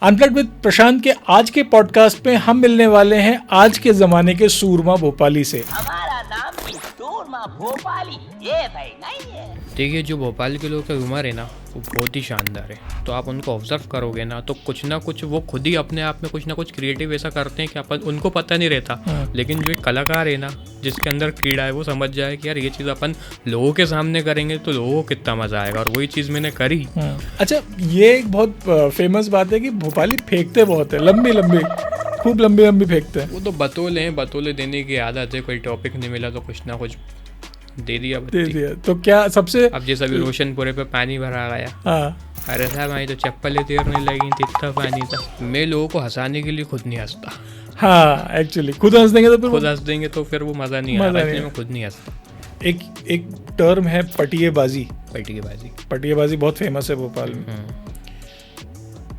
Unplugged with Prashant के आज के पॉडकास्ट में हम मिलने वाले हैं आज के जमाने के सूरमा भोपाली से। हमारा नाम भी सूरमा भोपाली ये भाई नहीं है। देखिए, जो भोपाल के लोगों का ह्यूमर है ना, वो बहुत ही शानदार है। तो आप उनको ऑब्जर्व करोगे ना, तो कुछ ना कुछ वो खुद ही अपने आप में कुछ ना कुछ क्रिएटिव ऐसा करते हैं कि अपन उनको पता नहीं रहता। लेकिन जो एक कलाकार है ना, जिसके अंदर कीड़ा है, वो समझ जाए कि यार ये चीज़ अपन लोगों के सामने करेंगे तो लोगों को कितना मज़ा आएगा, और वही चीज़ मैंने करी। अच्छा, ये एक बहुत फेमस बात है कि भोपाली फेंकते बहुत है, लंबी लंबी, खूब लंबी लंबी फेंकते हैं। वो तो बतौले हैं, बतौले देने की आदत है। कोई टॉपिक नहीं मिला तो कुछ ना कुछ दे दिया। तो क्या सबसे अब जैसा भी रोशनपुरे पे पानी भरा गया, हाँ, अरे साहब हमारी तो चप्पलें तैरने लगी थी, इतना पानी था। मैं लोगों को हंसाने के लिए खुद नहीं हंसता। हाँ, एक्चुअली खुद हंस देंगे तो फिर खुद हंस देंगे तो फिर वो मज़ा नहीं आता, इसलिए मैं खुद नहीं हंसता। एक टर्म है पटिएबाजी। पटिएबाजी बहुत फेमस है भोपाल में।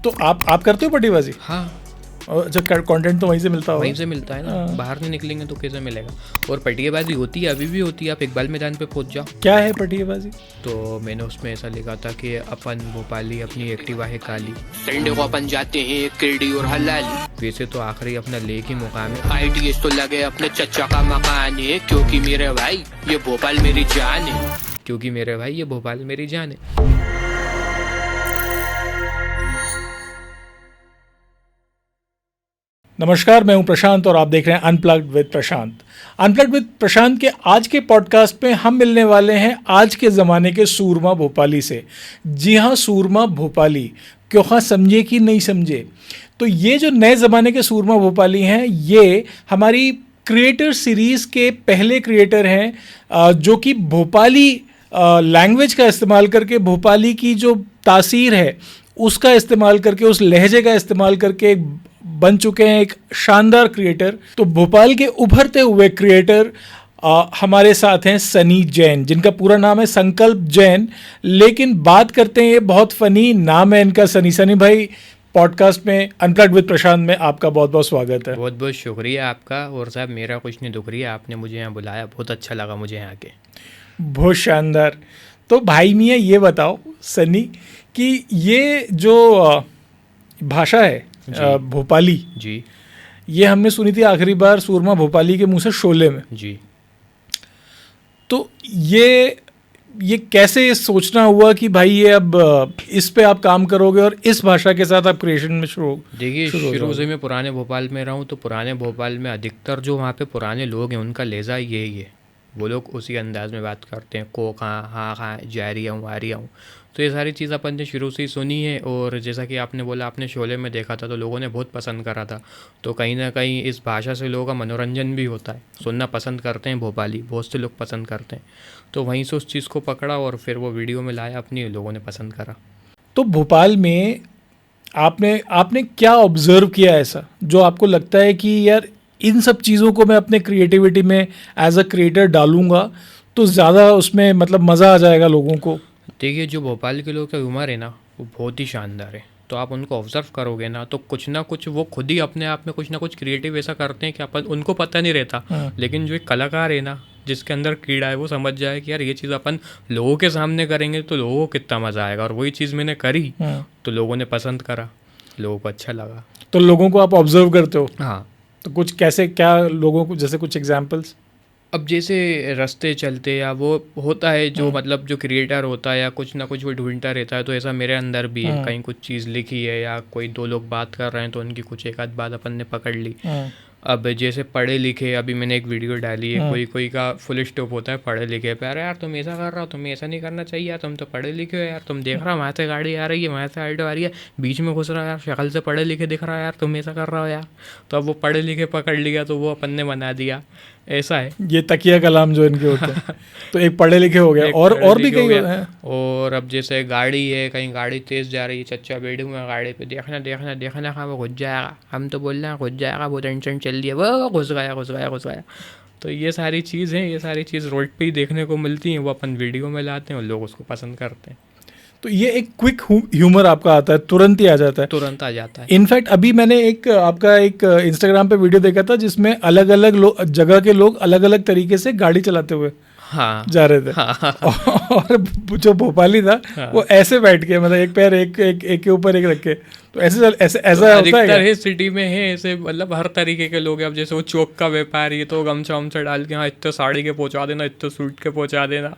तो आप करते हो पटिएबाजी? हाँ। अच्छा, कंटेंट तो वहीं से मिलता होगा। वहीं से मिलता है ना, बाहर नहीं निकलेंगे तो कैसे मिलेगा। और पटिएबाजी होती है, अभी भी होती है। आप इकबाल मैदान पे पहुंच जाओ। क्या है पटिएबाजी? तो मैंने उसमें ऐसा लिखा था कि अपन भोपाली अपनी एक्टिवा है काली, संडे को अपन जाते हैं किरडी और हलाली। वैसे तो आखिरी अपना लेक ही मुकाम है, आईटीएस तो लगे अपने चचा का मकान है, क्योंकि मेरे भाई ये भोपाल मेरी जान है, क्योंकि मेरे भाई ये भोपाल मेरी जान है। नमस्कार, मैं हूं प्रशांत और आप देख रहे हैं unplugged with Prashant. Unplugged with Prashant के आज के पॉडकास्ट में हम मिलने वाले हैं आज के ज़माने के सूरमा भोपाली से। जी हाँ, सूरमा भोपाली। क्यों हाँ, समझे कि नहीं समझे? तो ये जो नए ज़माने के सूरमा भोपाली हैं, ये हमारी क्रिएटर सीरीज़ के पहले क्रिएटर हैं, जो कि भोपाली लैंग्वेज का इस्तेमाल करके, भोपाली की जो तासीर है उसका इस्तेमाल करके, उस लहजे का इस्तेमाल करके बन चुके हैं एक शानदार क्रिएटर। तो भोपाल के उभरते हुए क्रिएटर हमारे साथ हैं सनी जैन, जिनका पूरा नाम है संकल्प जैन, लेकिन बात करते हैं, ये बहुत फनी नाम है इनका, सनी भाई। पॉडकास्ट में अनप्लग्ड विद प्रशांत में आपका बहुत बहुत स्वागत है। बहुत बहुत शुक्रिया आपका। और साहब, मेरा कुछ नहीं दुख रही है, आपने मुझे यहाँ बुलाया, बहुत अच्छा लगा मुझे यहाँ के। बहुत शानदार। तो भाई मियाँ, ये बताओ सनी कि ये जो भाषा है भोपाली जी, ये हमने सुनी थी आखिरी बार सूरमा भोपाली के मुंह से शोले में जी। तो ये कैसे सोचना हुआ कि भाई ये अब इस पे आप काम करोगे और इस भाषा के साथ आप क्रिएशन में देखिए, शुरू से मैं पुराने भोपाल में रहा हूँ, तो पुराने भोपाल में अधिकतर जो वहाँ पे पुराने लोग हैं, उनका लहजा यही है। वो लोग उसी अंदाज में बात करते हैं, को कहाँ, हाँ कहाँ, जा रही हूँ, आ रही हूँ। तो ये सारी चीज़ अपन ने शुरू से ही सुनी है। और जैसा कि आपने बोला, आपने शोले में देखा था, तो लोगों ने बहुत पसंद करा था। तो कहीं ना कहीं इस भाषा से लोगों का मनोरंजन भी होता है, सुनना पसंद करते हैं भोपाली, बहुत से लोग पसंद करते हैं। तो वहीं से उस चीज़ को पकड़ा और फिर वो वीडियो में लाया अपनी, लोगों ने पसंद करा। तो भोपाल में आपने क्या ऑब्जर्व किया ऐसा जो आपको लगता है कि यार इन सब चीज़ों को मैं अपने क्रिएटिविटी में एज अ क्रिएटर डालूंगा तो ज़्यादा उसमें मतलब मज़ा आ जाएगा लोगों को? देखिए, जो भोपाल के लोगों का ह्यूमर है ना, वो बहुत ही शानदार है। तो आप उनको ऑब्जर्व करोगे ना, तो कुछ ना कुछ वो खुद ही अपने आप में कुछ ना कुछ क्रिएटिव ऐसा करते हैं कि अपन उनको पता नहीं रहता। लेकिन जो एक कलाकार है ना, जिसके अंदर कीड़ा है, वो समझ जाए कि यार ये चीज़ अपन लोगों के सामने करेंगे तो लोगों को कितना मज़ा आएगा, और वही चीज़ मैंने करी। तो लोगों ने पसंद करा, लोगों को अच्छा लगा। तो लोगों को आप ऑब्जर्व करते हो? हाँ। तो कुछ कैसे, क्या लोगों को, जैसे कुछ एग्जांपल्स? अब जैसे रास्ते चलते या वो होता है जो मतलब जो क्रिएटर होता है या कुछ ना कुछ वो ढूंढता रहता है, तो ऐसा मेरे अंदर भी है। कहीं कुछ चीज़ लिखी है या कोई दो लोग बात कर रहे हैं, तो उनकी कुछ एक आध बात अपन ने पकड़ ली। अब जैसे पढ़े लिखे, अभी मैंने एक वीडियो डाली है, कोई का फुल स्टॉप होता है पढ़े लिखे पे, अरे यार तुम ऐसा कर रहे हो, तुम्हें ऐसा नहीं करना चाहिए यार, तुम तो पढ़े लिखे हो यार, तुम देख रहा हो वहाँ से गाड़ी आ रही है, वहाँ से ऑटो आ रही है, बीच में घुस रहा है यार, शक्ल से पढ़े लिखे दिख रहा है यार, तुम ऐसा कर रहा हो यार। तो अब वो पढ़े लिखे पकड़ लिया, तो वो अपन ने बना दिया। ऐसा है ये तकिया कलाम जो इनके होते हैं। तो एक पढ़े लिखे हो गया, और भी कई हैं। और अब जैसे गाड़ी है, कहीं गाड़ी तेज़ जा रही है, चच्चा बैठे हुए हैं गाड़ी पे, देखना देखना देखना, हाँ वो घुस जाएगा, हम तो बोल रहे हैं घुस जाएगा, वो टेंशन चल रही है, वो घुस गया। तो ये सारी चीज़ है, ये सारी चीज़ रोड पे ही देखने को मिलती हैं, वो अपन वीडियो में लाते हैं और लोग उसको पसंद करते हैं। तो ये एक क्विक ह्यूमर आपका आता है, तुरंत ही आ जाता है। तुरंत आ जाता है। इनफैक्ट अभी मैंने आपका एक इंस्टाग्राम पे वीडियो देखा था जिसमें अलग अलग जगह के लोग अलग अलग तरीके से गाड़ी चलाते हुए हाँ जा रहे थे। और जो भोपाली था वो ऐसे बैठ के, मतलब एक पैर एक के ऊपर एक रख के, तो ऐसा होता है अधिकतर क्या? सिटी में है ऐसे, मतलब हर तरीके के लोग हैं। अब जैसे वो चौक का व्यापारी है तो गमछा वमछा डाल के हाँ इतने साड़ी के पहुंचा देना, इतने सूट के पहुंचा देना।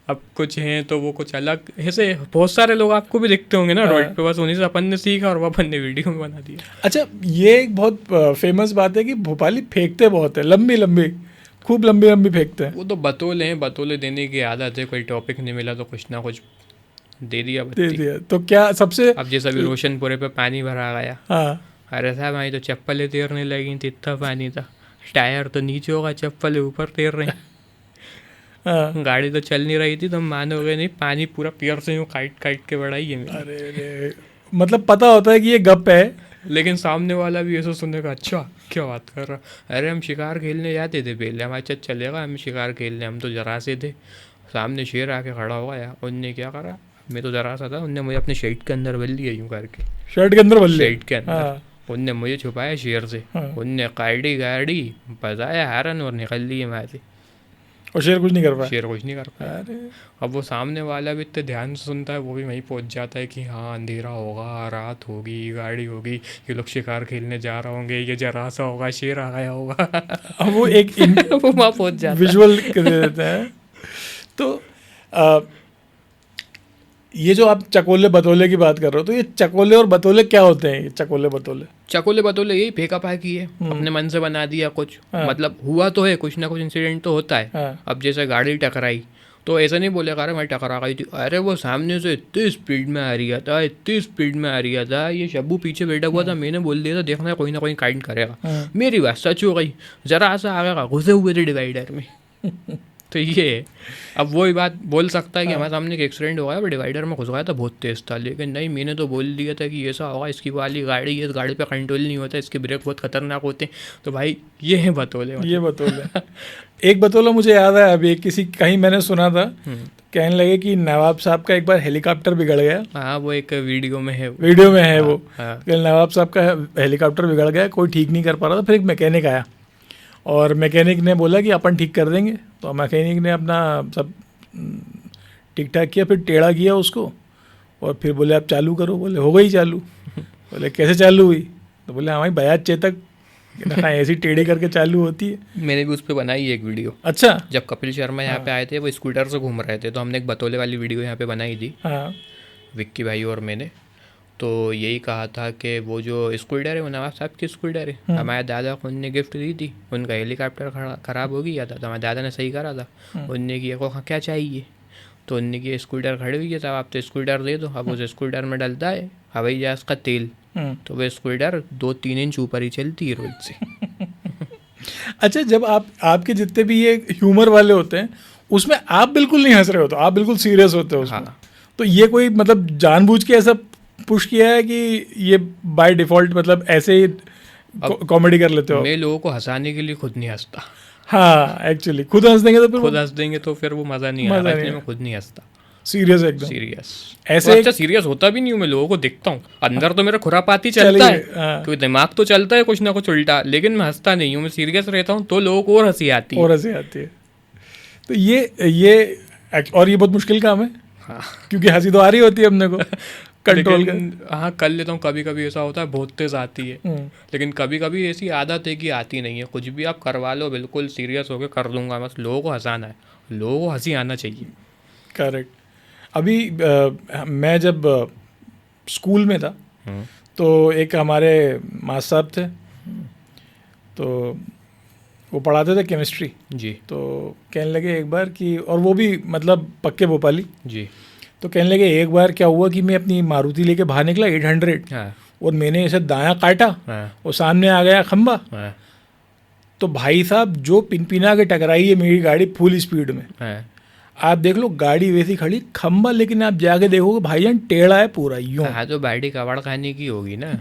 अब कुछ हैं तो वो कुछ अलग, ऐसे बहुत सारे लोग आपको भी दिखते होंगे ना रोड पे, बस उन्हीं से अपन ने सीखा और वो अपन ने वीडियो में बना दिया। अच्छा, ये एक बहुत फेमस बात है कि भोपाली फेंकते बहुत है, लंबी लंबी, खूब लंबी लंबी फेंकते हैं। वो तो बतौले हैं, बतौले देने की आदत है। कोई टॉपिक नहीं मिला तो कुछ ना कुछ दे दिया दे बत्ती। दिया तो क्या सबसे, अब जैसे अभी रोशनपुरे पे पानी भरा गया, हाँ अरे साहब वहीं तो चप्पलें तैरने लगी थी, इतना पानी था। टायर तो नीचे होगा, चप्पलें ऊपर तैर रही। हाँ। गाड़ी तो चल नहीं रही थी, तुम मानोगे नहीं, पानी पूरा पैर से यूँ काट काट के बढ़ाई है मेरी। अरे मतलब पता होता है कि ये गप है। लेकिन सामने वाला भी ऐसा सुनेगा, अच्छा क्या बात कर रहा। अरे हम शिकार खेलने जाते थे पहले, हमारे चल चलेगा हम शिकार खेलने, हम तो जरा से थे। सामने शेर आके खड़ा हुआ यार, उनने क्या करा, मैं तो जरा सा था, उनने मुझे अपने शर्ट के अंदर बल लिया यूँ करके, शर्ट के अंदर बल्ले। शर्ट के अंदर। उनने मुझे छुपाया शेर से, उनने काटी गाड़ी, बजाया हारन और निकल लिए वहाँ से। और शेर कुछ नहीं कर पाया। शेर कुछ नहीं कर पाया। अरे अब वो सामने वाला भी इतने ध्यान से सुनता है, वो भी वहीं पहुंच जाता है कि हाँ अंधेरा होगा, रात होगी, गाड़ी होगी, ये लोग शिकार खेलने जा रहे होंगे, ये जरा सा होगा, शेर आ गया होगा। अब वो एक वो वहाँ पहुंच जाता है। विजुअल दे देते हैं। तो ये जो आप चकोले बतौले की बात कर रहे हो, तो ये चकोले और बतौले क्या होते हैं? ये चकोले बतौले, चकोले बतौले यही फेंका फाकी है, अपने मन से बना दिया कुछ। मतलब हुआ तो है, कुछ ना कुछ इंसिडेंट तो होता है। अब जैसे गाड़ी टकराई तो ऐसा नहीं बोलेगा अरे मैं टकरा गई थी, अरे वो सामने से इतनी स्पीड में आ रहा था, इतनी स्पीड में आ रहा था, ये शब्बू पीछे बैठा हुआ था, मैंने बोल दिया था देखना कोई ना कोई काइंड करेगा। मेरी बात सच हो गई, जरा सा आगे घुसे हुए थे डिवाइडर में। तो ये है। अब वही बात बोल सकता है कि हमारे सामने एक एक्सीडेंट हो गया, वो डिवाइडर में घुस गया था, बहुत तेज़ था, लेकिन नहीं मैंने तो बोल दिया था कि ऐसा होगा, इसकी वाली गाड़ी है, इस गाड़ी पे कंट्रोल नहीं होता, इसके ब्रेक बहुत खतरनाक होते हैं। तो भाई ये है बतौले। ये बतौले। एक बतौला मुझे याद है, अभी किसी कहीं मैंने सुना था, कहने लगे कि नवाब साहब का एक बार हेलीकॉप्टर बिगड़ गया। हाँ वो एक वीडियो में है, वो नवाब साहब का हेलीकॉप्टर बिगड़ गया, कोई ठीक नहीं कर पा रहा था, फिर एक मैकेनिक आया और मैकेनिक ने बोला कि अपन ठीक कर देंगे। तो मैकेनिक ने अपना सब ठीक ठाक किया, फिर टेढ़ा किया उसको और फिर बोले आप चालू करो। बोले हो गई चालू। बोले कैसे चालू हुई? तो बोले हाँ भाई बजाज चेतक ऐसी टेढ़ी करके चालू होती है। मैंने भी उस पर बनाई एक वीडियो। अच्छा। जब कपिल शर्मा यहाँ पे आए थे, वो स्कूटर से घूम रहे थे, तो हमने एक बतौले वाली वीडियो यहाँ पे बनाई थी, हाँ विक्की भाई और मैंने। तो यही कहा था कि वो जो स्कूटर है वो नवाब साहब की स्कूटर है, हमारे दादा को उनने गिफ्ट दी थी, उनका हेलीकॉप्टर ख़राब हो गया था, तो हमारे दादा ने सही करा था। उनने किया को क्या चाहिए, तो उनने किया स्कूटर खड़ी हुई है साहब, आप तो स्कूटर दे दो। अब उस स्कूटर में डलता है हवाई जहाज़ का तेल, तो वह स्कूटर 2-3 इंच ऊपर ही चलती है रोड से। अच्छा, जब आपके जितने भी ये ह्यूमर वाले होते हैं उसमें आप बिल्कुल नहीं हंस रहे हो, तो आप बिल्कुल सीरियस होते हो उसमें। हाँ। तो ये कोई मतलब जानबूझ के ऐसा पुश किया है कि ये बाय डिफ़ॉल्ट मतलब ऐसे ही कॉमेडी कर लेते हो? मैं लोगों को हंसाने के लिए खुद नहीं हंसता। हाँ एक्चुअली खुद हंस देंगे तो फिर खुद हंस देंगे तो फिर वो मज़ा नहीं आएगा, इसलिए मैं खुद नहीं हंसता। सीरियस एकदम सीरियस ऐसे अच्छा सीरियस होता भी नहीं हूँ मैं, लोगों को देखता हूँ अंदर तो मेरा खुरापाती चलता है, क्योंकि दिमाग तो चलता है कुछ ना कुछ उल्टा, लेकिन मैं हंसता नहीं हूँ, मैं सीरियस रहता हूँ तो लोगों को और हंसी आती है। तो ये और ये बहुत मुश्किल काम है। हाँ क्योंकि हंसी तो आ रही होती है अपने को कंट्रोल कर। हाँ कर लेता हूँ, कभी कभी ऐसा होता है बहुत तेज आती है, लेकिन कभी कभी ऐसी आदत है कि आती नहीं है। कुछ भी आप करवा लो बिल्कुल सीरियस होकर कर दूंगा, बस लोगों को हंसाना है, लोगों को हंसी आना चाहिए। करेक्ट। अभी मैं जब स्कूल में था तो एक हमारे मास्टर साहब थे, तो वो पढ़ाते थे केमिस्ट्री जी। तो कहने लगे एक बार कि, और वो भी मतलब पक्के भोपाली जी, तो कहने लगे एक बार क्या हुआ कि मैं अपनी मारुति लेके बाहर निकला 800 हाँ, और मैंने ऐसे दायां काटा हाँ, और सामने आ गया खंबा। हाँ, तो भाई साहब जो पिनपिना के टकराई है मेरी गाड़ी फुल स्पीड में, हाँ, आप देख लो गाड़ी वैसी खड़ी खंबा, लेकिन आप जाके देखोगे भाईजान टेढ़ा है पूरा यूं। हाँ, तो बाड़ी कबाड़ खाने की होगी ना।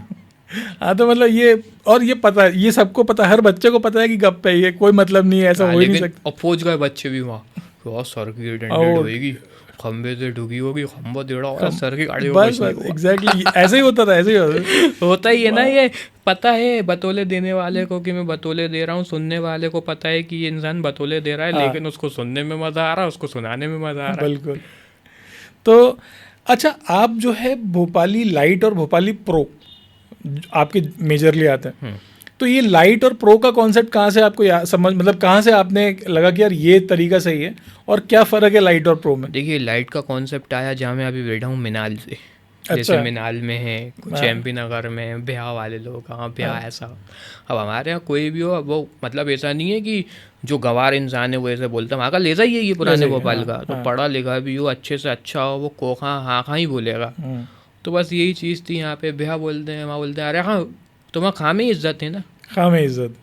हाँ तो मतलब ये, और ये पता है, ये सबको पता, हर बच्चे को पता है कि गप है, ये कोई मतलब नहीं है, ऐसा हो ही नहीं सकता। और पहुंच गए बच्चे भी वहाँ, सर की अटेंडेंट होगी, खंबे से ढुकी होगी, खंबा टेढ़ा होगा, सर की गाड़ी बस एग्जैक्टली ऐसे ही होता था, ऐसे ही होता ही है ना ये। पता है बतौले देने वाले को कि मैं बतौले दे रहा हूँ, सुनने वाले को पता है कि ये इंसान बतौले दे रहा है, हाँ। लेकिन उसको सुनने में मज़ा आ रहा है, उसको सुनाने में मज़ा आ रहा है। बिल्कुल। तो अच्छा, आप जो है भोपाली लाइट और भोपाली प्रो आपके मेजरली आते हैं, तो ये लाइट और प्रो का कॉन्सेप्ट कहाँ से आपको समझ, मतलब कहाँ से आपने लगा कि यार ये तरीका सही है, और क्या फ़र्क है लाइट और प्रो में? देखिए, लाइट का कॉन्सेप्ट आया जहाँ मैं अभी बैठा हूँ मिनाल से। अच्छा। जैसे मिनाल में है, कुछ हाँ। एमपी नगर में ब्याह वाले लोग, हाँ ब्याह ऐसा। अब हमारे यहाँ कोई भी हो, वो मतलब ऐसा नहीं है कि जो गंवार इंसान है वो ऐसे बोलता है वहाँ का लेजा ही है ये पुराने लेजा ही है, भोपाल हाँ, का, तो हाँ। पढ़ा लिखा भी हो, अच्छे से अच्छा हो, वो कोखा हाँ हाँ ही बोलेगा। तो बस यही चीज़ थी यहाँ पे। ब्याह बोलते हैं, वहाँ बोलते हैं अरे हाँ तुम्हारा खां में इज्जत है ना, हाँ में इज्जत,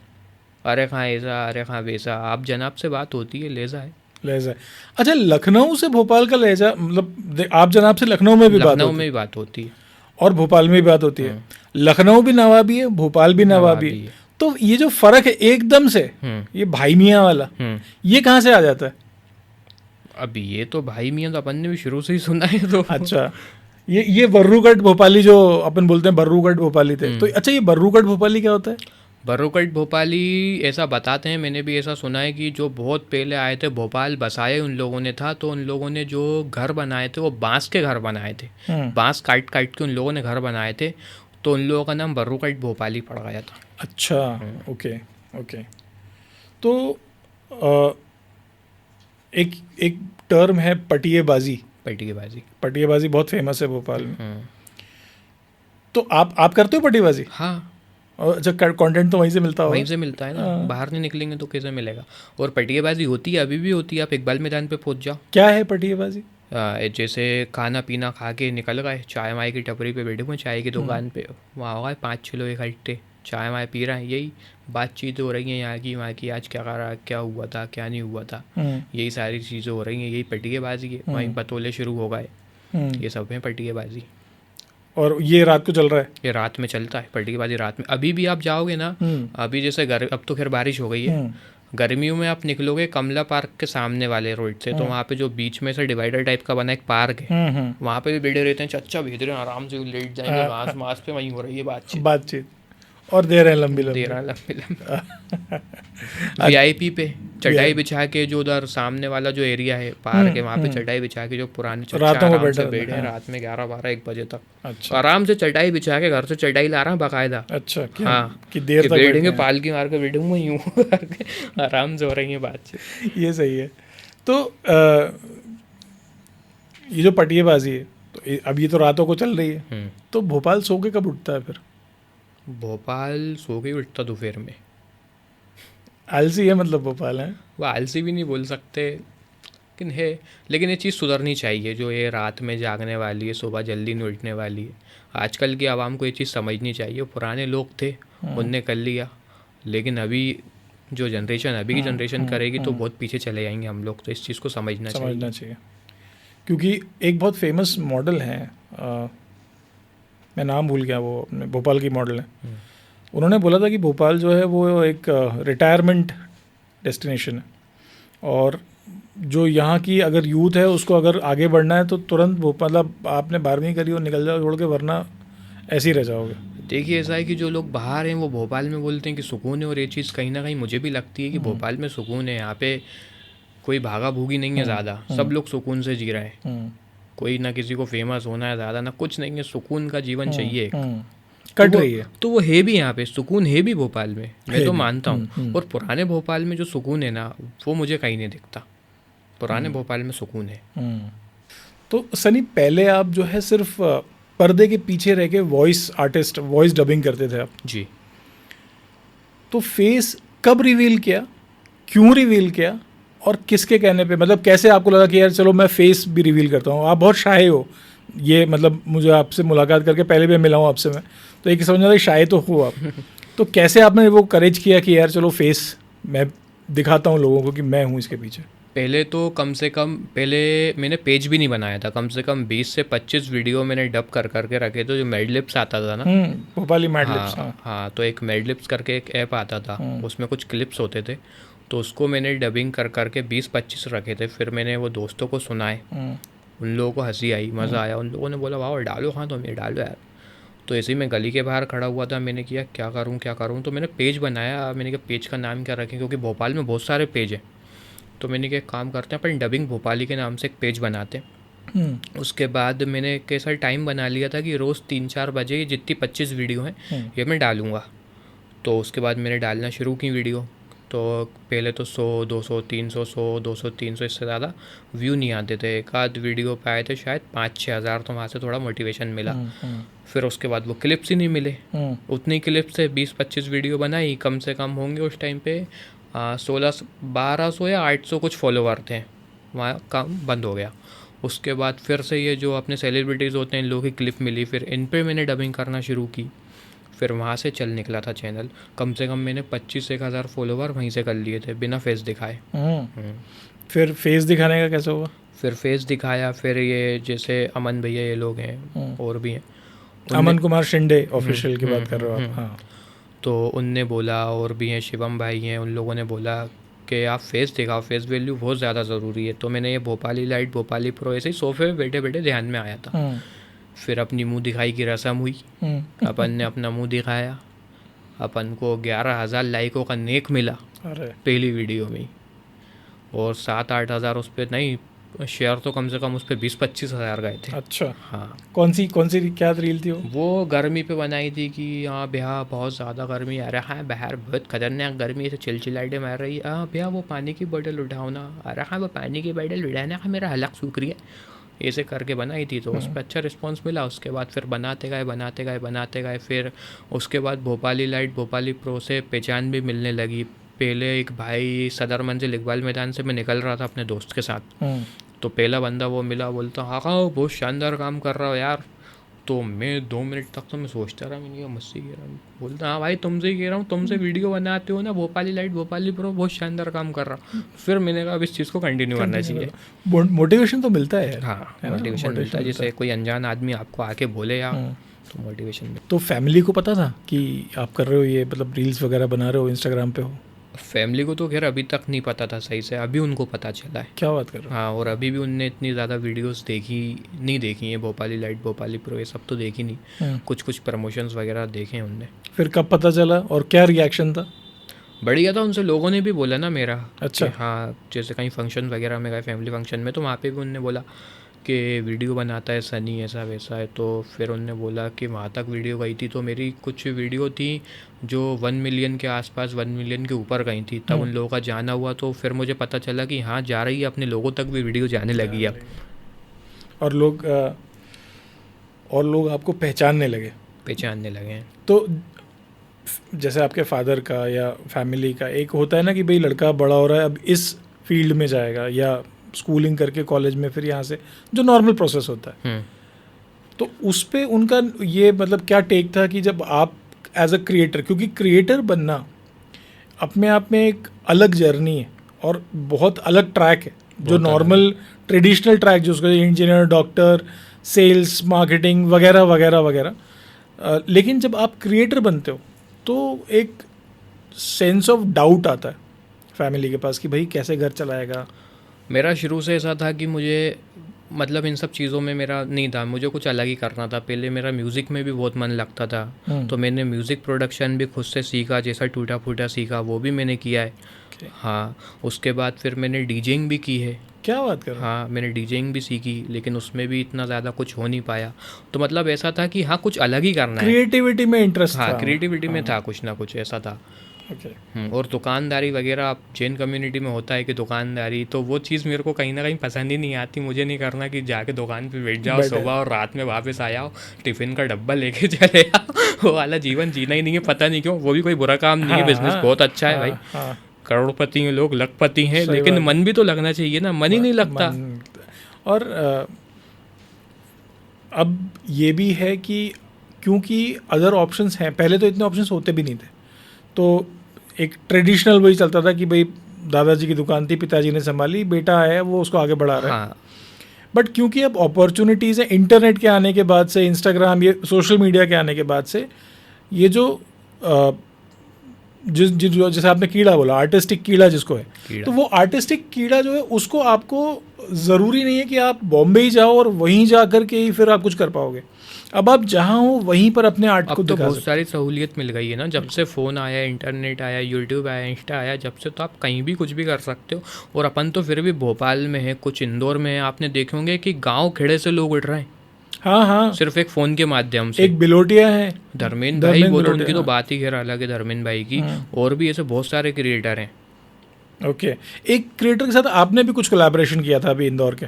अरे खां ऐसा, अरे खां वैसा, आप जनाब से बात होती है, लेजा है। लहजा। अच्छा, लखनऊ से भोपाल का लहजा, मतलब आप जनाब से लखनऊ में भी बात लखनऊ होती में है भी बात होती है, और भोपाल में भी बात होती है। लखनऊ भी नवाबी है, भोपाल भी नवाबी नवाबी है। है। तो ये जो फर्क है एकदम से, ये भाई मियाँ वाला, ये कहाँ से आ जाता है? अब ये तो भाई मियाँ तो अपन ने भी शुरू से ही सुना है तो। अच्छा, ये बर्रूगढ़ भोपाली जो अपन बोलते हैं, बर्रूगढ़ भोपाली थे, तो अच्छा ये बर्रूगढ़ भोपाली क्या होता है? बर्रूगढ़ भोपाली ऐसा बताते हैं, मैंने भी ऐसा सुना है कि जो बहुत पहले आए थे भोपाल, बसाए उन लोगों ने था, तो उन लोगों ने जो घर बनाए थे वो बांस के घर बनाए थे, बांस काट काट के उन लोगों ने घर बनाए थे, तो उन लोगों का नाम बर्रूगढ़ भोपाली पड़ गया था। अच्छा, ओके ओके। तो एक एक टर्म है पटिएबाजी। पटिएबाजी, पटिएबाजी बहुत फेमस है भोपाल में। तो आप करते हो पटिएबाजी? हाँ, और अच्छा, कंटेंट तो वहीं से मिलता होगा? वहीं से मिलता है ना, बाहर नहीं निकलेंगे तो कैसे मिलेगा। और पटिएबाजी होती है, अभी भी होती है, आप इकबाल मैदान पे पहुंच जाओ। क्या है पटिएबाजी? जैसे खाना पीना खा के निकल गए, चाय वाय की टपरी पे बैठे हुए, चाय की दुकान पे, वहाँ हो गए 5-6 लोग इकट्ठे, चाय वाय पी रहे हैं, यही बातचीत हो रही है यहाँ की वहाँ की, आज क्या करा, क्या हुआ था, क्या नहीं हुआ था, यही सारी चीज़ें हो रही हैं, यही पटिएबाजी है। वहीं बतौले शुरू हो गए, ये सब है पटिएबाजी। और ये रात को चल रहा है? ये रात में चलता है पटिएबाजी, रात में। अभी भी आप जाओगे ना, अभी जैसे अब तो खैर बारिश हो गई है, गर्मियों में आप निकलोगे कमला पार्क के सामने वाले रोड से, तो वहाँ पे जो बीच में से डिवाइडर टाइप का बना एक पार्क है, वहाँ पे भी बैठे रहते हैं, चच्चा भेज रहे हैं, आराम से लेट जाएंगे घास मास पे, वहीं हो रही है बातचीत और दे रहे हैं लंबी दे रहा है लंबी वीआईपी पे चटाई बिछा के, जो उधर सामने वाला जो एरिया है पार्क है, वहाँ पे चटाई बिछा के जो पुराने चच्चा आराम से बैठे हैं रात में 11-12-1 बजे तक। अच्छा, आराम से चटाई बिछा के, घर से चटाई ला रहा है बाकायदा। अच्छा, हाँ, कि देर तक बैठेंगे, पालकी मार के बैठूंगा यूँ करके, आराम से हो रही है बातचीत। ये सही है। तो ये जो पटिएबाजी है, तो अब ये तो रातों को चल रही है, तो भोपाल सो के कब उठता है फिर? भोपाल सो के उठता दोपहर में। आलसी है मतलब भोपाल है? वो आलसी भी नहीं बोल सकते, लेकिन है, लेकिन ये चीज़ सुधरनी चाहिए, जो ये रात में जागने वाली है, सुबह जल्दी नहीं उठने वाली है। आजकल की आवाम को ये चीज़ समझनी चाहिए। पुराने लोग थे, उनने कर लिया, लेकिन अभी जो जनरेशन, अभी की जनरेशन करेगी तो बहुत पीछे चले जाएंगे हम लोग, तो इस चीज़ को समझना चाहिए। क्योंकि एक बहुत फेमस मॉडल है, मैं नाम भूल गया, वो अपने भोपाल की मॉडल है, उन्होंने बोला था कि भोपाल जो है वो एक रिटायरमेंट डेस्टिनेशन है, और जो यहाँ की अगर यूथ है उसको अगर आगे बढ़ना है तो तुरंत भोपाल, मतलब आपने 12वीं करी और निकल जाओ छोड़ के, वरना ऐसे ही रह जाओगे। देखिए, ऐसा है कि जो लोग बाहर हैं वो भोपाल में बोलते हैं कि सुकून है, और ये चीज़ कहीं ना कहीं मुझे भी लगती है कि भोपाल में सुकून है। यहाँ पे कोई भागा भूगी नहीं है ज़्यादा, सब लोग सुकून से जी रहे हैं, कोई ना किसी को फेमस होना है ज़्यादा, ना कुछ नहीं है, सुकून का जीवन चाहिए कट रही है, तो वो है भी यहाँ पे, सुकून है भी भोपाल में, मैं तो मानता हूँ। और पुराने भोपाल में जो सुकून है ना, वो मुझे कहीं नहीं दिखता। पुराने भोपाल में सुकून है। तो सनी, पहले आप जो है सिर्फ पर्दे के पीछे रह के वॉइस आर्टिस्ट, वॉइस डबिंग करते थे आप जी, तो फेस कब रिवील किया, क्यों रिवील किया, और किसके कहने पे, मतलब कैसे आपको लगा कि यार चलो मैं फेस भी रिवील करता हूँ? आप बहुत शाय हो, ये मतलब मुझे आपसे मुलाकात करके पहले भी मिला हूँ आपसे मैं, तो एक समझ आता शाय तो हो आप। तो कैसे आपने वो करेज किया कि यार चलो फेस मैं दिखाता हूँ लोगों को कि मैं हूँ इसके पीछे? पहले तो कम से कम, पहले मैंने पेज भी नहीं बनाया था, कम से कम 20 से 25 वीडियो मैंने डब कर करके रखे थे। जो मैडलिप्स आता था ना, भोपाली मैडलिप्स, हाँ, तो एक मैडलिप्स करके एक ऐप आता था, उसमें कुछ क्लिप्स होते थे, तो उसको मैंने डबिंग कर करके 20-25 रखे थे। फिर मैंने वो दोस्तों को सुनाए, उन लोगों को हंसी आई, मज़ा आया, उन लोगों ने बोला वाह डालो, हाँ तुम ये डालो यार। तो ऐसे ही मैं गली के बाहर खड़ा हुआ था, मैंने किया क्या करूँ, तो मैंने पेज बनाया। मैंने कहा पेज का नाम क्या रखें, क्योंकि भोपाल में बहुत सारे पेज हैं। तो मैंने कहा काम करते हैं अपन डबिंग भोपाली के नाम से एक पेज बनाते हैं। उसके बाद मैंने कैसा टाइम बना लिया था कि रोज़ 3-4 बजे ये जितनी 25 वीडियो हैं ये मैं डालूँगा। तो उसके बाद मैंने डालना शुरू की वीडियो। तो पहले तो 100, 200, 300, 100, 200, 300 इससे ज़्यादा व्यू नहीं आते थे। एक आध वीडियो पे आए थे शायद 5-6 हज़ार, तो वहाँ से थोड़ा मोटिवेशन मिला। फिर उसके बाद वो क्लिप्स ही नहीं मिले। उतनी क्लिप्स से 20-25 वीडियो बनाई, कम से कम होंगे उस टाइम पे 1200 या 800 कुछ फॉलोवर थे। वहाँ काम बंद हो गया। उसके बाद फिर से ये जो अपने सेलिब्रिटीज़ होते हैं इन लोगों की क्लिप मिली, फिर इन पे मैंने डबिंग करना शुरू की। फिर वहाँ से चल निकला था चैनल। कम से कम मैंने 25-1 हज़ार फॉलोवर वहीं से कर लिए थे बिना फेस दिखाए। फिर फेस दिखाने का कैसे हुआ? फिर फेस दिखाया। फिर ये जैसे अमन भैया ये लोग हैं और भी हैं, अमन कुमार शिंदे ऑफिशियल की बात कर रहे हो आप? हाँ। तो उनने बोला, और भी हैं शिवम भाई हैं, उन लोगों ने बोला कि आप फेस दिखाओ, फेस वैल्यू बहुत ज़्यादा ज़रूरी है। तो मैंने ये भोपाली लाइट, भोपाली प्रो ऐसे ही सोफे पे बैठे बैठे ध्यान में आया था। फिर अपनी मुंह दिखाई की रस्म हुई। अपन ने अपना मुंह दिखाया। अपन को 11,000 लाइकों का नेक मिला पहली वीडियो में, और 7-8 हज़ार उस पर नहीं, शेयर तो कम से कम उस पर 20-25 हज़ार गए थे। अच्छा। हाँ। कौन सी क्या रील थी वो गर्मी पे बनाई थी कि हाँ भैया बहुत ज़्यादा गर्मी आ रहा है बाहर, बहुत खतरनाक गर्मी है, चिलचिलाइटें मार रही है। हाँ भैया वो पानी की बोतल उठाओ ना। अरे हाँ वो पानी की बोतल उठाने का मेरा हलक सूख रही है। ऐसे करके बनाई थी, तो उस पर अच्छा रिस्पांस मिला। उसके बाद फिर बनाते गए। फिर उसके बाद भोपाली लाइट, भोपाली प्रो से पहचान भी मिलने लगी। पहले एक भाई सदर मंजिल इकबाल मैदान से मैं निकल रहा था अपने दोस्त के साथ, तो पहला बंदा वो मिला, बोलता हाँ बहुत शानदार काम कर रहा हो यार। तो मैं 2 मिनट तक तो मैं सोचता रहा, मैंने कहा मुझसे कह रहा हूँ। बोलता हाँ भाई तुमसे ही कह रहा हूँ, तुमसे वीडियो बनाते हो ना, भोपाली लाइट, भोपाली प्रो बहुत शानदार काम कर रहा। फिर मैंने कहा अब इस चीज़ को कंटिन्यू करना चाहिए। मोटिवेशन तो मिलता है। हाँ मोटिवेशन मिलता है, जैसे कोई अनजान आदमी आपको आके बोले यार, तो मोटिवेशन मिलता है। तो फैमिली को पता था कि आप कर रहे हो ये, मतलब रील्स वगैरह बना रहे हो, इंस्टाग्राम पे हो? फैमिली को तो खैर अभी तक नहीं पता था सही से, अभी उनको पता चला है। क्या बात कर रहे हो? हाँ, और अभी भी उनने इतनी ज़्यादा वीडियोस नहीं देखी हैं, भोपाली लाइट, भोपाली प्रो ये सब तो देखी नहीं। कुछ प्रमोशंस वगैरह देखे हैं उनने। फिर कब पता चला और क्या रिएक्शन था? बढ़िया था, उनसे लोगों ने भी बोला ना मेरा। अच्छा। हाँ, जैसे कहीं फंक्शन वगैरह में गए, फैमिली फंक्शन में, तो वहाँ पे भी उनने बोला कि वीडियो बनाता है सनी, ऐसा वैसा है। तो फिर उनने बोला कि वहाँ तक वीडियो गई थी, तो मेरी कुछ वीडियो थी जो 1 मिलियन के आसपास, 1 मिलियन के ऊपर गई थी। तब उन लोगों का जाना हुआ, तो फिर मुझे पता चला कि हाँ जा रही है, अपने लोगों तक भी वीडियो जाने लगी है। और लोग आपको पहचानने लगे हैं। तो जैसे आपके फादर का या फैमिली का एक होता है ना कि भाई लड़का बड़ा हो रहा है, अब इस फील्ड में जाएगा, या स्कूलिंग करके कॉलेज में फिर यहाँ से जो नॉर्मल प्रोसेस होता है, तो उस पे उनका ये मतलब क्या टेक था कि जब आप एज अ क्रिएटर, क्योंकि क्रिएटर बनना अपने आप में एक अलग जर्नी है और बहुत अलग ट्रैक है, जो नॉर्मल ट्रेडिशनल ट्रैक जो उसका इंजीनियर, डॉक्टर, सेल्स, मार्केटिंग वगैरह वगैरह वगैरह, लेकिन जब आप क्रिएटर बनते हो तो एक सेंस ऑफ डाउट आता है फैमिली के पास कि भाई कैसे घर चलाएगा। मेरा शुरू से ऐसा था कि मुझे मतलब इन सब चीज़ों में मेरा नहीं था, मुझे कुछ अलग ही करना था। पहले मेरा म्यूज़िक में भी बहुत मन लगता था, तो मैंने म्यूज़िक प्रोडक्शन भी खुद से सीखा, जैसा टूटा फूटा सीखा वो भी मैंने किया है। हाँ, उसके बाद फिर मैंने डीजेइंग भी की है। क्या बात कर रहे हो? हाँ, मैंने डीजेइंग भी सीखी, लेकिन उसमें भी इतना ज़्यादा कुछ हो नहीं पाया। तो मतलब ऐसा था कि हाँ कुछ अलग ही करना है। क्रिएटिविटी में इंटरेस्ट था? हाँ, क्रिएटिविटी में था कुछ ना कुछ, ऐसा था। और दुकानदारी वगैरह आप जैन कम्युनिटी में होता है कि दुकानदारी, तो वो चीज़ मेरे को कहीं ना कहीं पसंद ही नहीं आती। मुझे नहीं करना कि जाके दुकान पे बैठ जाओ सुबह और रात में वापस आ जाओ, टिफ़िन का डब्बा लेके चले आओ, वो वाला जीवन जीना ही नहीं है। पता नहीं क्यों, वो भी कोई बुरा काम नहीं है, बिजनेस बहुत अच्छा है भाई, करोड़पति हैं लोग, लखपति हैं, लेकिन मन भी तो लगना चाहिए ना, मन ही नहीं लगता। और अब ये भी है कि क्योंकि अदर ऑप्शंस हैं, पहले तो इतने ऑप्शंस होते भी नहीं थे, तो एक ट्रेडिशनल वही चलता था कि भाई दादाजी की दुकान थी, पिताजी ने संभाली, बेटा है वो उसको आगे बढ़ा रहा है। बट क्योंकि अब अपॉर्चुनिटीज़ है इंटरनेट के आने के बाद से, इंस्टाग्राम, ये सोशल मीडिया के आने के बाद से, ये जो जैसे आपने कीड़ा बोला, आर्टिस्टिक कीड़ा जिसको है, कीड़ा। तो वो आर्टिस्टिक कीड़ा जो है उसको आपको ज़रूरी नहीं है कि आप बॉम्बे ही जाओ और वहीं जा कर के ही फिर आप कुछ कर पाओगे। अब आप जहाँ हो वहीं पर अपने आर्ट को अब तो दिखा बहुत सकते सारी सहूलियत मिल गई है ना, जब से फ़ोन आया, इंटरनेट आया, यूट्यूब आया, इंस्टा आया, जब से तो आप कहीं भी कुछ भी कर सकते हो। और अपन तो फिर भी भोपाल में है, कुछ इंदौर में है, आपने देखे होंगे कि गांव खेड़े से लोग उठ रहे हैं हाँ हाँ, सिर्फ एक फ़ोन के माध्यम से। एक बिलोटिया है, धर्मेंद्र भाई, वो तो बिलोटिया, उनकी तो हाँ। बात ही खैर अलग है धर्मेंद्र भाई की। और भी ऐसे बहुत सारे क्रिएटर हैं। ओके, एक क्रिएटर के साथ आपने भी कुछ कोलैबोरेशन किया था अभी इंदौर के।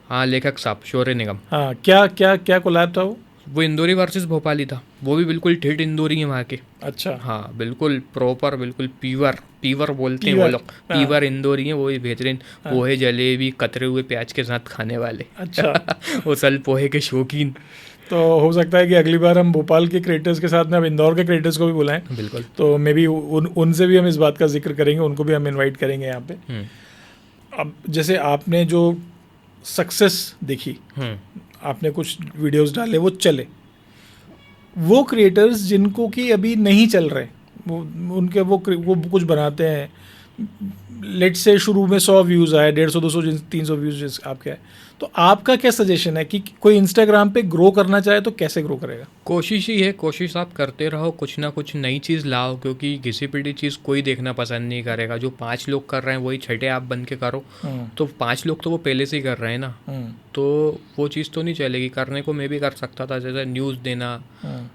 हाँ, लेखक साहब शौर्य निगम, हाँ, क्या क्या क्या कोलैब था वो इंदौरी वर्सेस भोपाली था। वो भी बिल्कुल ठेठ इंदौरी है वहाँ के। अच्छा, हाँ बिल्कुल प्रॉपर, बिल्कुल पीवर पीवर बोलते हैं वो पीवर, लोग, हाँ। पीवर इंदौरी हैं। वो ही बेहतरीन पोहे जलेबी कतरे हुए प्याज के साथ खाने वाले। अच्छा। उसल पोहे के शौकीन। तो हो सकता है कि अगली बार हम भोपाल के क्रिएटर्स के साथ में अब इंदौर के क्रिएटर्स को भी बुलाएं, बिल्कुल। तो मे बी उनसे भी हम इस बात का जिक्र करेंगे, उनको भी हम इनवाइट करेंगे यहाँ पे। अब जैसे आपने जो सक्सेस देखी, आपने कुछ वीडियोस डाले, वो चले, वो क्रिएटर्स जिनको कि अभी नहीं चल रहे, वो उनके वो कुछ बनाते हैं, लेट से शुरू में 100 व्यूज़ आए, 150 200 300 व्यूज़ आपके आए, तो आपका क्या सजेशन है कि कोई इंस्टाग्राम पे ग्रो करना चाहे तो कैसे ग्रो करेगा? कोशिश ही है, कोशिश आप करते रहो, कुछ ना कुछ नई चीज़ लाओ, क्योंकि घिसी पिटी चीज़ कोई देखना पसंद नहीं करेगा। जो 5 लोग कर रहे हैं वही छठे आप बन के करो, तो 5 लोग तो वो पहले से ही कर रहे हैं ना, तो वो चीज़ तो नहीं चलेगी। करने को मैं भी कर सकता था, जैसे न्यूज़ देना,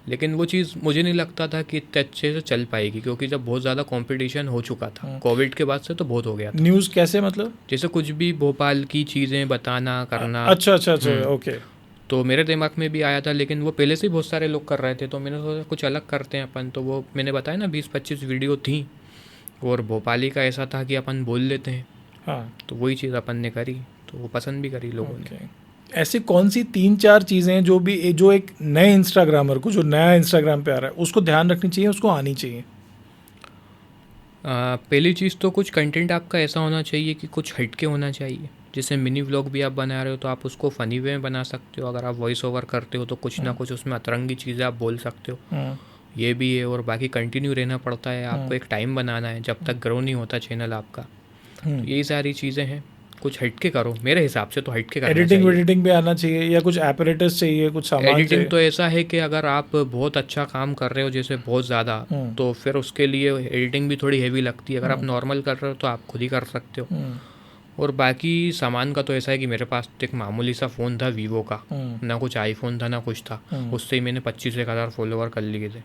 लेकिन वो चीज़ मुझे नहीं लगता था कि इतने अच्छे से चल पाएगी, क्योंकि जब बहुत ज़्यादा कंपटीशन हो चुका था कोविड के बाद से, तो बहुत हो गया था। न्यूज़ कैसे मतलब? जैसे कुछ भी भोपाल की चीज़ें बताना करना। अच्छा अच्छा अच्छा, ओके। तो मेरे दिमाग में भी आया था, लेकिन वो पहले से ही बहुत सारे लोग कर रहे थे, तो मैंने सोचा कुछ अलग करते हैं अपन। तो वो मैंने बताया ना 20-25 वीडियो थी, और भोपाली का ऐसा था कि अपन बोल लेते हैं, हाँ, तो वही चीज़ अपन ने करी, तो वो पसंद भी करी लोगों ने। ऐसी कौन सी 3-4 चीज़ें जो एक नए इंस्टाग्रामर को, जो नया इंस्टाग्राम पे आ रहा है, उसको ध्यान रखनी चाहिए, उसको आनी चाहिए? पहली चीज़ तो कुछ कंटेंट आपका ऐसा होना चाहिए कि कुछ हटके होना चाहिए। जैसे मिनी व्लॉग भी आप बना रहे हो तो आप उसको फ़नी वे में बना सकते हो। अगर आप वॉइस ओवर करते हो तो कुछ ना कुछ उसमें अतरंगी चीज़ें आप बोल सकते हो, ये भी है। और बाकी कंटिन्यू रहना पड़ता है, आपको एक टाइम बनाना है जब तक ग्रो नहीं होता चैनल आपका। तो यही सारी चीज़ें हैं, कुछ हटके करो, मेरे हिसाब से तो हटके करना चाहिए। एडिटिंग भी आना चाहिए, या कुछ एपरेटस चाहिए, कुछ सामान एडिटिंग चाहिए? तो ऐसा है कि अगर आप बहुत अच्छा काम कर रहे हो, जैसे बहुत ज़्यादा, तो फिर उसके लिए एडिटिंग भी थोड़ी हेवी लगती है। अगर आप नॉर्मल कर रहे हो तो आप खुद ही कर सकते हो। और बाकी सामान का तो ऐसा है कि मेरे पास एक मामूली सा फ़ोन था वीवो का, ना कुछ आईफोन था ना कुछ था, उससे ही मैंने 25,000 फॉलोवर कर लिए थे।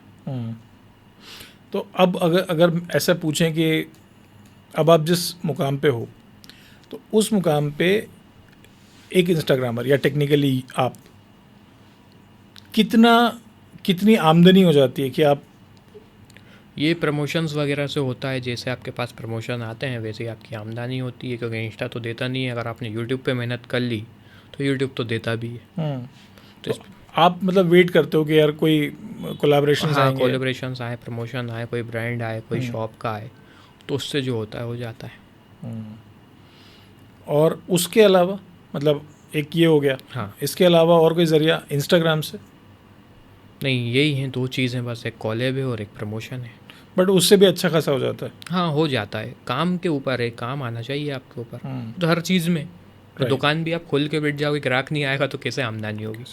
तो अब अगर ऐसा पूछें कि अब आप जिस मुकाम पे हो, तो उस मुकाम पे एक इंस्टाग्रामर या टेक्निकली आप कितनी आमदनी हो जाती है कि आप? ये प्रमोशंस वगैरह से होता है, जैसे आपके पास प्रमोशन आते हैं वैसे ही आपकी आमदनी होती है, क्योंकि इंस्टा तो देता नहीं है। अगर आपने यूट्यूब पे मेहनत कर ली तो यूट्यूब तो देता भी है। तो आप मतलब वेट करते हो कि यार कोई कोलैबोरेशंस हाँ, आएंगे? कोलैबोरेशंस आए, प्रमोशन आए, कोई ब्रांड आए, कोई शॉप का आए, तो उससे जो होता है हो जाता है। और उसके अलावा मतलब एक ये हो गया, हाँ, इसके अलावा और कोई ज़रिया इंस्टाग्राम से? नहीं, यही हैं 2 चीज़ें बस, एक कॉलेब है और एक प्रमोशन है। बट उससे भी अच्छा खासा हो जाता है। हाँ, हो जाता है, काम के ऊपर है, काम आना चाहिए आपके ऊपर, तो हर चीज़ में। तो दुकान भी आप खोल के बैठ जाओगे, ग्राहक नहीं आएगा तो कैसे आमदनी होगी?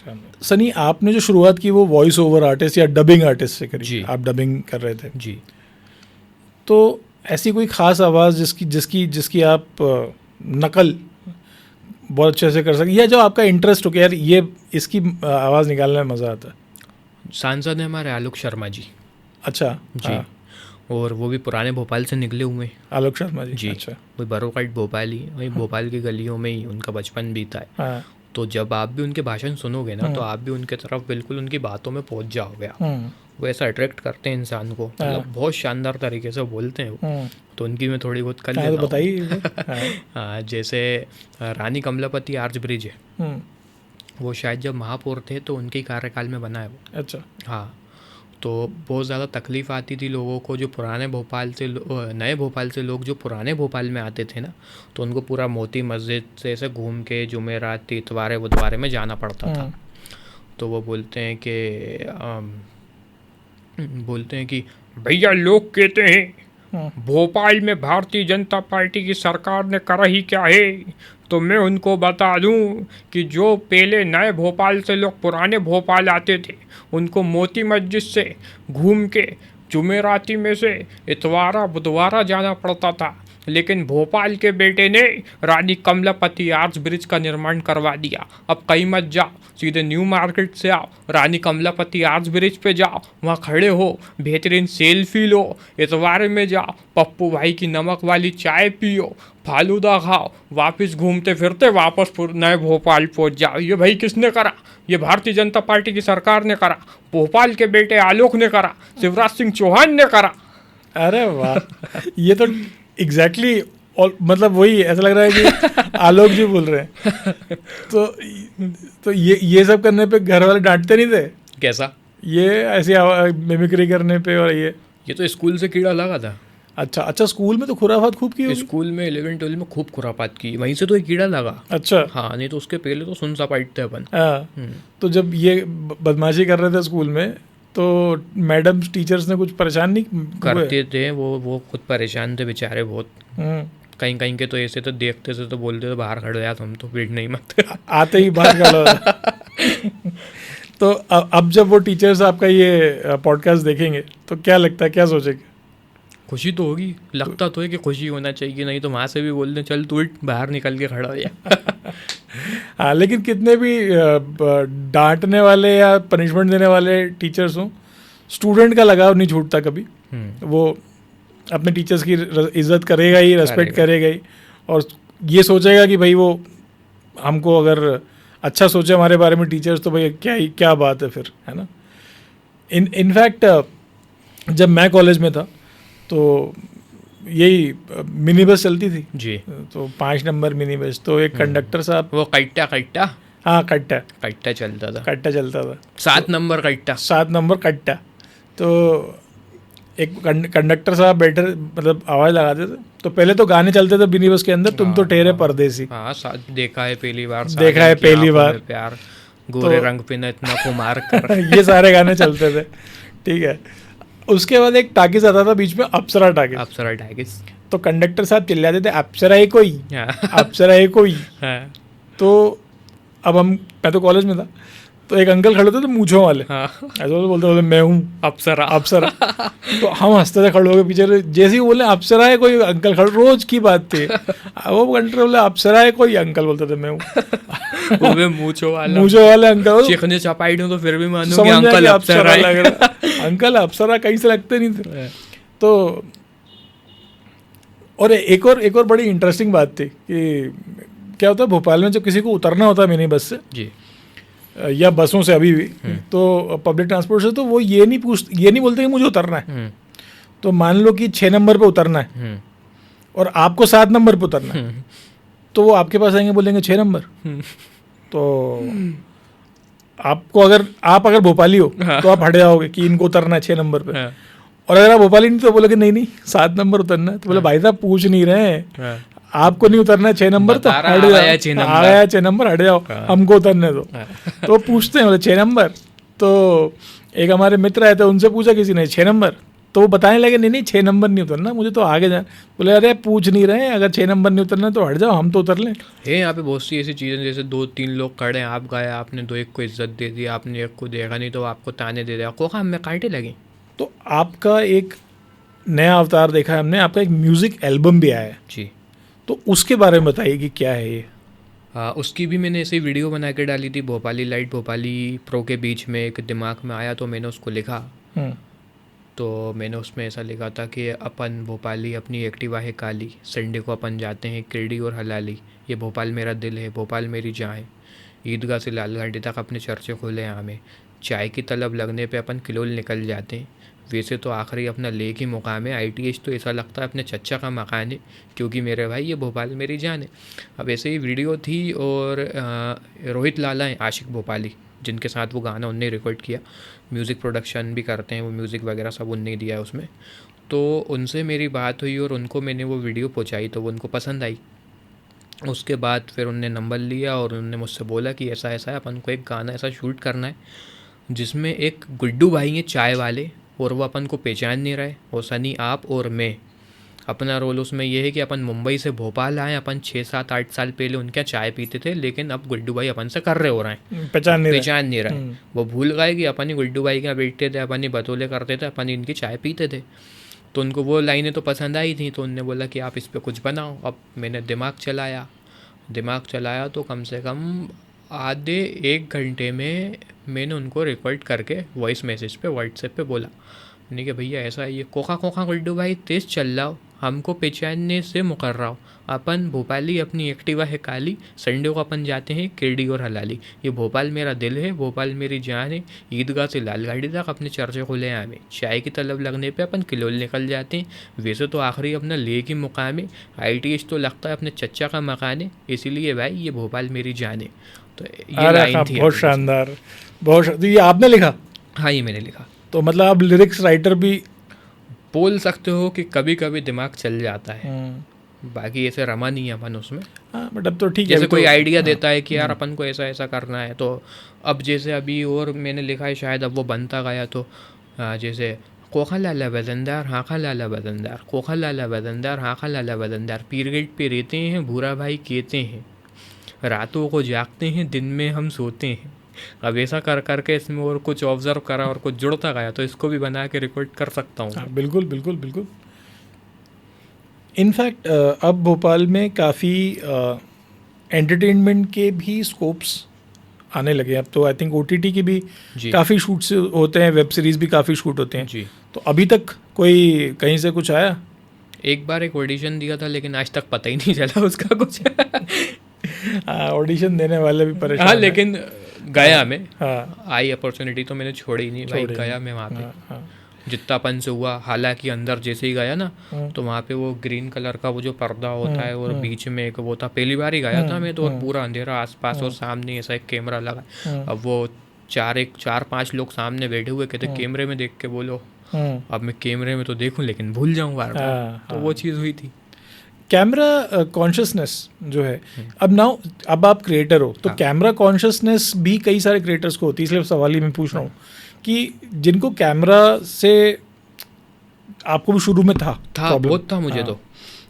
सनी, आपने जो शुरुआत की वो वॉइस ओवर आर्टिस्ट या डबिंग आर्टिस्ट से करी जी। आप डबिंग कर रहे थे जी। तो ऐसी कोई ख़ास आवाज़ जिसकी आप नकल बहुत अच्छे से कर सकें, या जो आपका इंटरेस्ट हो कि यार ये इसकी आवाज़ निकालने में मज़ा आता है? सांसद है हमारे आलोक शर्मा जी। अच्छा जी। हाँ, और वो भी पुराने भोपाल से निकले हुए हैं। आलोक शर्मा जी, जी। अच्छा वही बरोकाट भोपाली, वही भोपाल की गलियों में ही उनका बचपन बीता है। हाँ, तो जब आप भी उनके भाषण सुनोगे ना, तो आप भी उनके तरफ बिल्कुल उनकी बातों में पहुंच जाओगे आप। वो ऐसा अट्रैक्ट करते हैं इंसान को, मतलब बहुत शानदार तरीके से बोलते हैं वो। तो उनकी मैं थोड़ी बहुत कर लेता हूँ। बताइए। हाँ, जैसे रानी कमलापति आर्च ब्रिज है, वो शायद जब महापौर थे तो उनके कार्यकाल में बना है वो। अच्छा। हाँ, तो बहुत ज़्यादा तकलीफ़ आती थी लोगों को, जो पुराने भोपाल से नए भोपाल से लोग जो पुराने भोपाल में आते थे ना, तो उनको पूरा मोती मस्जिद से ऐसे घूम के जुमेरात इतवारे बुधवारे में जाना पड़ता था। तो वो बोलते हैं कि भैया लोग कहते हैं भोपाल में भारतीय जनता पार्टी की सरकार ने करा ही क्या है। तो मैं उनको बता दूं कि जो पहले नए भोपाल से लोग पुराने भोपाल आते थे, उनको मोती मस्जिद से घूम के जुमेराती में से इतवारा बुधवारा जाना पड़ता था, लेकिन भोपाल के बेटे ने रानी कमलापति आर्च ब्रिज का निर्माण करवा दिया। अब कहीं मत जाओ, सीधे न्यू मार्केट से आओ, रानी कमलापति आर्च ब्रिज पे जाओ, वहाँ खड़े हो, बेहतरीन सेल्फी लो, इतवारे में जाओ, पप्पू भाई की नमक वाली चाय पियो, फालूदा खाओ, वापस घूमते फिरते वापस नए भोपाल पहुँच जाओ। ये भाई किसने करा? ये भारतीय जनता पार्टी की सरकार ने करा, भोपाल के बेटे आलोक ने करा, शिवराज सिंह चौहान ने करा। अरे वाह, ये तो एग्जैक्टली और मतलब वही ऐसा लग रहा है कि आलोक जी बोल रहे हैं। तो ये सब करने पे घर वाले डांटते नहीं थे? कैसा? ये ऐसी मिमिक्री करने पे और ये तो स्कूल से कीड़ा लगा था। अच्छा, स्कूल में तो खुराफात खूब की होगी। स्कूल में 11-12 में खूब खुरापात की, वहीं से तो एक कीड़ा लगा। अच्छा। हाँ, नहीं तो उसके पहले तो सुन सपाटते अपन। हाँ, तो जब ये बदमाशी कर रहे थे स्कूल में तो मैडम टीचर्स ने कुछ परेशान नहीं करते थे? वो खुद परेशान थे बेचारे बहुत। कहीं के तो ऐसे तो देखते थे तो बोलते थे बाहर खड़े यार, हम तो भीड़ नहीं मत आते ही बाहर खड़े। तो अब जब वो टीचर्स आपका ये पॉडकास्ट देखेंगे तो क्या लगता है, क्या सोचेंगे? खुशी तो होगी, लगता तो है कि खुशी होना चाहिए, नहीं तो वहाँ से भी बोल दें चल तू बाहर निकल के खड़ा हो जा। हाँ, लेकिन कितने भी डांटने वाले या पनिशमेंट देने वाले टीचर्स हों, स्टूडेंट का लगाव नहीं छूटता कभी। वो अपने टीचर्स की इज्जत करेगा ही, रेस्पेक्ट करेगा ही, और ये सोचेगा कि भाई वो हमको अगर अच्छा सोचे हमारे बारे में टीचर्स तो भाई क्या बात है फिर, है ना। इनफैक्ट जब मैं कॉलेज में था तो यही मिनी बस चलती थी जी, तो 5 नंबर मिनी बस, तो एक कंडक्टर साहब, वो कट्टा हाँ कट्टा चलता था, 7 नंबर कट्टा, 7 नंबर कट्टा। तो एक कंडक्टर साहब बैठे, मतलब आवाज़ लगाते थे, तो पहले तो गाने चलते थे मिनी बस के अंदर, तुम तो ठहरे परदेसी, हाँ देखा है पहली बार प्यार, गोरे रंग पे न इतना कुमार कर। ये सारे गाने चलते थे, ठीक है। उसके बाद एक टाकिस आता था बीच में, अप्सरा टाकिस। तो कंडक्टर साहब चिल्लाते थे अप्सरा है कोई, अप्सरा है कोई। तो अब मैं तो कॉलेज में था, तो एक अंकल खड़े थे तो मूंछों वाले, ऐसा बोलते मैं हूँ अप्सरा। तो हम हंसते थे खड़े होकर पीछे, जैसे ही बोले अप्सरा है कोई, अंकल खड़े, रोज की बात थी। वो कंडक्टर बोले अप्सरा है कोई, अंकल बोलते थे मैं हूँ। मूंछों वाले अंकल चिकने चपाई तो फिर भी मानो कि अंकल अप्सरा लग रहा। अंकल अप्सरा कहीं से लगते नहीं थे। तो और एक और बड़ी इंटरेस्टिंग बात थी कि क्या होता है भोपाल में, जब किसी को उतरना होता है मिनी बस से जी या बसों से अभी भी, तो पब्लिक ट्रांसपोर्ट से, तो वो ये नहीं बोलते कि मुझे उतरना है। तो मान लो कि 6 नंबर पे उतरना है और आपको 7 नंबर पे उतरना है, तो वो आपके पास आएंगे, बोलेंगे 6 नंबर। तो आपको आप अगर भोपाली हो तो आप हट जाओगे कि इनको उतरना है 6 नंबर पे। और अगर आप भोपाली नहीं तो बोलोगे नहीं 7 नंबर उतरना है। तो बोले भाई साहब पूछ नहीं रहे हैं, आपको नहीं उतरना है 6 नंबर तो हट जाओ, आ गया 6 नंबर, हट जाओ, हमको उतरने दो। तो पूछते हैं, बोले 6 नंबर। तो एक हमारे मित्र आए थे, उनसे पूछा किसी ने 6 नंबर, तो वो बताने लगे नहीं 6 नंबर नहीं उतरना, मुझे तो आगे जाना। बोले अरे पूछ नहीं रहे, अगर 6 नंबर नहीं उतरना तो हट जाओ, हम तो उतर लें। यहाँ पे बहुत सी ऐसी चीज़ें, जैसे 2-3 लोग खड़े हैं, आप गए, आपने एक को इज्जत दे दी, आपने एक को देखा नहीं तो आपको ताने दे दिया, को हम में कांटे लगे। तो आपका एक नया अवतार देखा है हमने, आपका एक म्यूज़िक एल्बम भी आया है जी, तो उसके बारे में बताइए कि क्या है ये। उसकी भी मैंने ऐसे वीडियो बना के डाली थी, भोपाली लाइट भोपाली प्रो के बीच में एक दिमाग में आया तो मैंने उसको लिखा। तो मैंने उसमें ऐसा लिखा था कि अपन भोपाली अपनी एक्टिवा है काली, संडे को अपन जाते हैं किरडी और हलाली, ये भोपाल मेरा दिल है, भोपाल मेरी जान है, ईदगाह से लाल घाटी तक अपने चर्चे खोले यहाँ में, चाय की तलब लगने पे अपन किलोल निकल जाते हैं, वैसे तो आखिरी अपना लेक ही मुकाम है, ITH तो ऐसा लगता है अपने चच्चा का मकान है, क्योंकि मेरे भाई ये भोपाल मेरी जान है। अब ऐसे ही वीडियो थी, और रोहित लाला हैं आशिक भोपाली, जिनके साथ वो गाना उनने रिकॉर्ड किया, म्यूज़िक प्रोडक्शन भी करते हैं वो, म्यूज़िक वगैरह सब उनने दिया है उसमें। तो उनसे मेरी बात हुई और उनको मैंने वो वीडियो पहुँचाई, तो वो उनको पसंद आई। उसके बाद फिर उनने नंबर लिया और उन्होंने मुझसे बोला कि ऐसा ऐसा है, अपन को एक गाना ऐसा शूट करना है जिसमें एक गुड्डू भाई हैं चाय वाले, और वो अपन को पहचान नहीं रहे, और सनी आप और मैं, अपना रोल उसमें ये है कि अपन मुंबई से भोपाल आए, अपन 6-7-8 साल पहले उनके चाय पीते थे, लेकिन अब गुड्डू भाई अपन से कर रहे हो रहे हैं, पहचान नहीं रहा। पहचान नहीं रहे। वो भूल गए कि अपन ही गुड्डू भाई के यहाँ बैठते थे, अपन ही बतौले करते थे, अपन ही इनकी चाय पीते थे। तो उनको वो लाइनें तो पसंद आई थी, तो उनने बोला कि आप इस पर कुछ बनाओ। अब मैंने दिमाग चलाया तो कम से कम आधे 1 घंटे में मैंने उनको रिकॉर्ड करके वॉइस मैसेज पे व्हाट्सएप पे बोला, नहीं कि भैया ऐसा है, ये कोका गुड्डू भाई तेज़ चल रहा हो, हमको पहचानने से मुकर रहा हो, अपन भोपाली अपनी एक्टिवा है काली, संडे को अपन जाते हैं किरडी और हलाली, ये भोपाल मेरा दिल है, भोपाल मेरी जान है, ईदगाह से लालगाड़ी तक अपने चर्चे खुले आम है, चाय की तलब लगने पे अपन किलोल निकल जाते हैं, वैसे तो आखिरी अपना ले की मुकाम है, ITS तो लगता है अपने चच्चा का मकान है, इसीलिए भाई ये भोपाल मेरी जान है। तो ये अरे लाइन हाँ, थी। बहुत शानदार, तो ये आपने लिखा? हाँ, ये मैंने लिखा। तो मतलब आप लिरिक्स राइटर भी बोल सकते हो कि कभी कभी दिमाग चल जाता है, बाकी ऐसे रमा नहीं है अपन उसमें। हाँ, बट अब तो ठीक है। जैसे अभी कोई तो, आइडिया देता है कि यार अपन को ऐसा ऐसा करना है, तो अब जैसे अभी और मैंने लिखा है, शायद अब वो बनता गया, तो जैसे कोखा लाला वजनदार, हाँखा लाला वजनदार, कोखा लाला वजनदार, हाँखा लाला वजनदार, पीरगेट पे रहते हैं भूरा भाई कहते हैं, रातों को जागते हैं दिन में हम सोते हैं। अब ऐसा कर करके इसमें और कुछ ऑब्जर्व करा और कुछ जुड़ता गया, तो इसको भी बना के रिकॉर्ड कर सकता हूँ। हाँ, बिल्कुल बिल्कुल बिल्कुल। इनफैक्ट अब भोपाल में काफ़ी एंटरटेनमेंट के भी स्कोप्स आने लगे। अब तो आई थिंक OTT की भी जी। काफ़ी शूट्स होते हैं, वेब सीरीज़ भी काफ़ी शूट होते हैं जी। तो अभी तक कोई कहीं से कुछ आया? एक बार एक ऑडिशन दिया था, लेकिन आज तक पता ही नहीं चला उसका कुछ। ऑडिशन देने वाले भी परेशान हाँ, हैं। लेकिन गया में हाँ आई अपॉर्चुनिटी तो मैंने छोड़ी ही नहीं भाई, छोड़ी गया नहीं। मैं वहाँ पे। हाँ, हाँ। जितना अपन से हुआ, हालांकि अंदर जैसे ही गया ना, तो वहाँ पे वो ग्रीन कलर का वो जो पर्दा होता है और बीच में एक वो था, पहली बार ही गया था मैं तो, और पूरा अंधेरा आसपास और सामने ऐसा एक कैमरा लगा। अब वो 4-5 लोग सामने बैठे हुए, कहते कैमरे में देख के बोलो। अब मैं कैमरे में तो देखूं लेकिन भूल जाऊं बार बार, हाँ, तो वो चीज़ हुई थी। कैमरा कॉन्शियसनेस जो है, अब आप क्रिएटर हो तो कैमरा कॉन्शियसनेस भी कई सारे क्रिएटर्स को होती है, इसलिए सवाल ही मैं पूछ रहा हूँ कि जिनको कैमरा से, आपको भी शुरू में था problem? बहुत था मुझे। हाँ।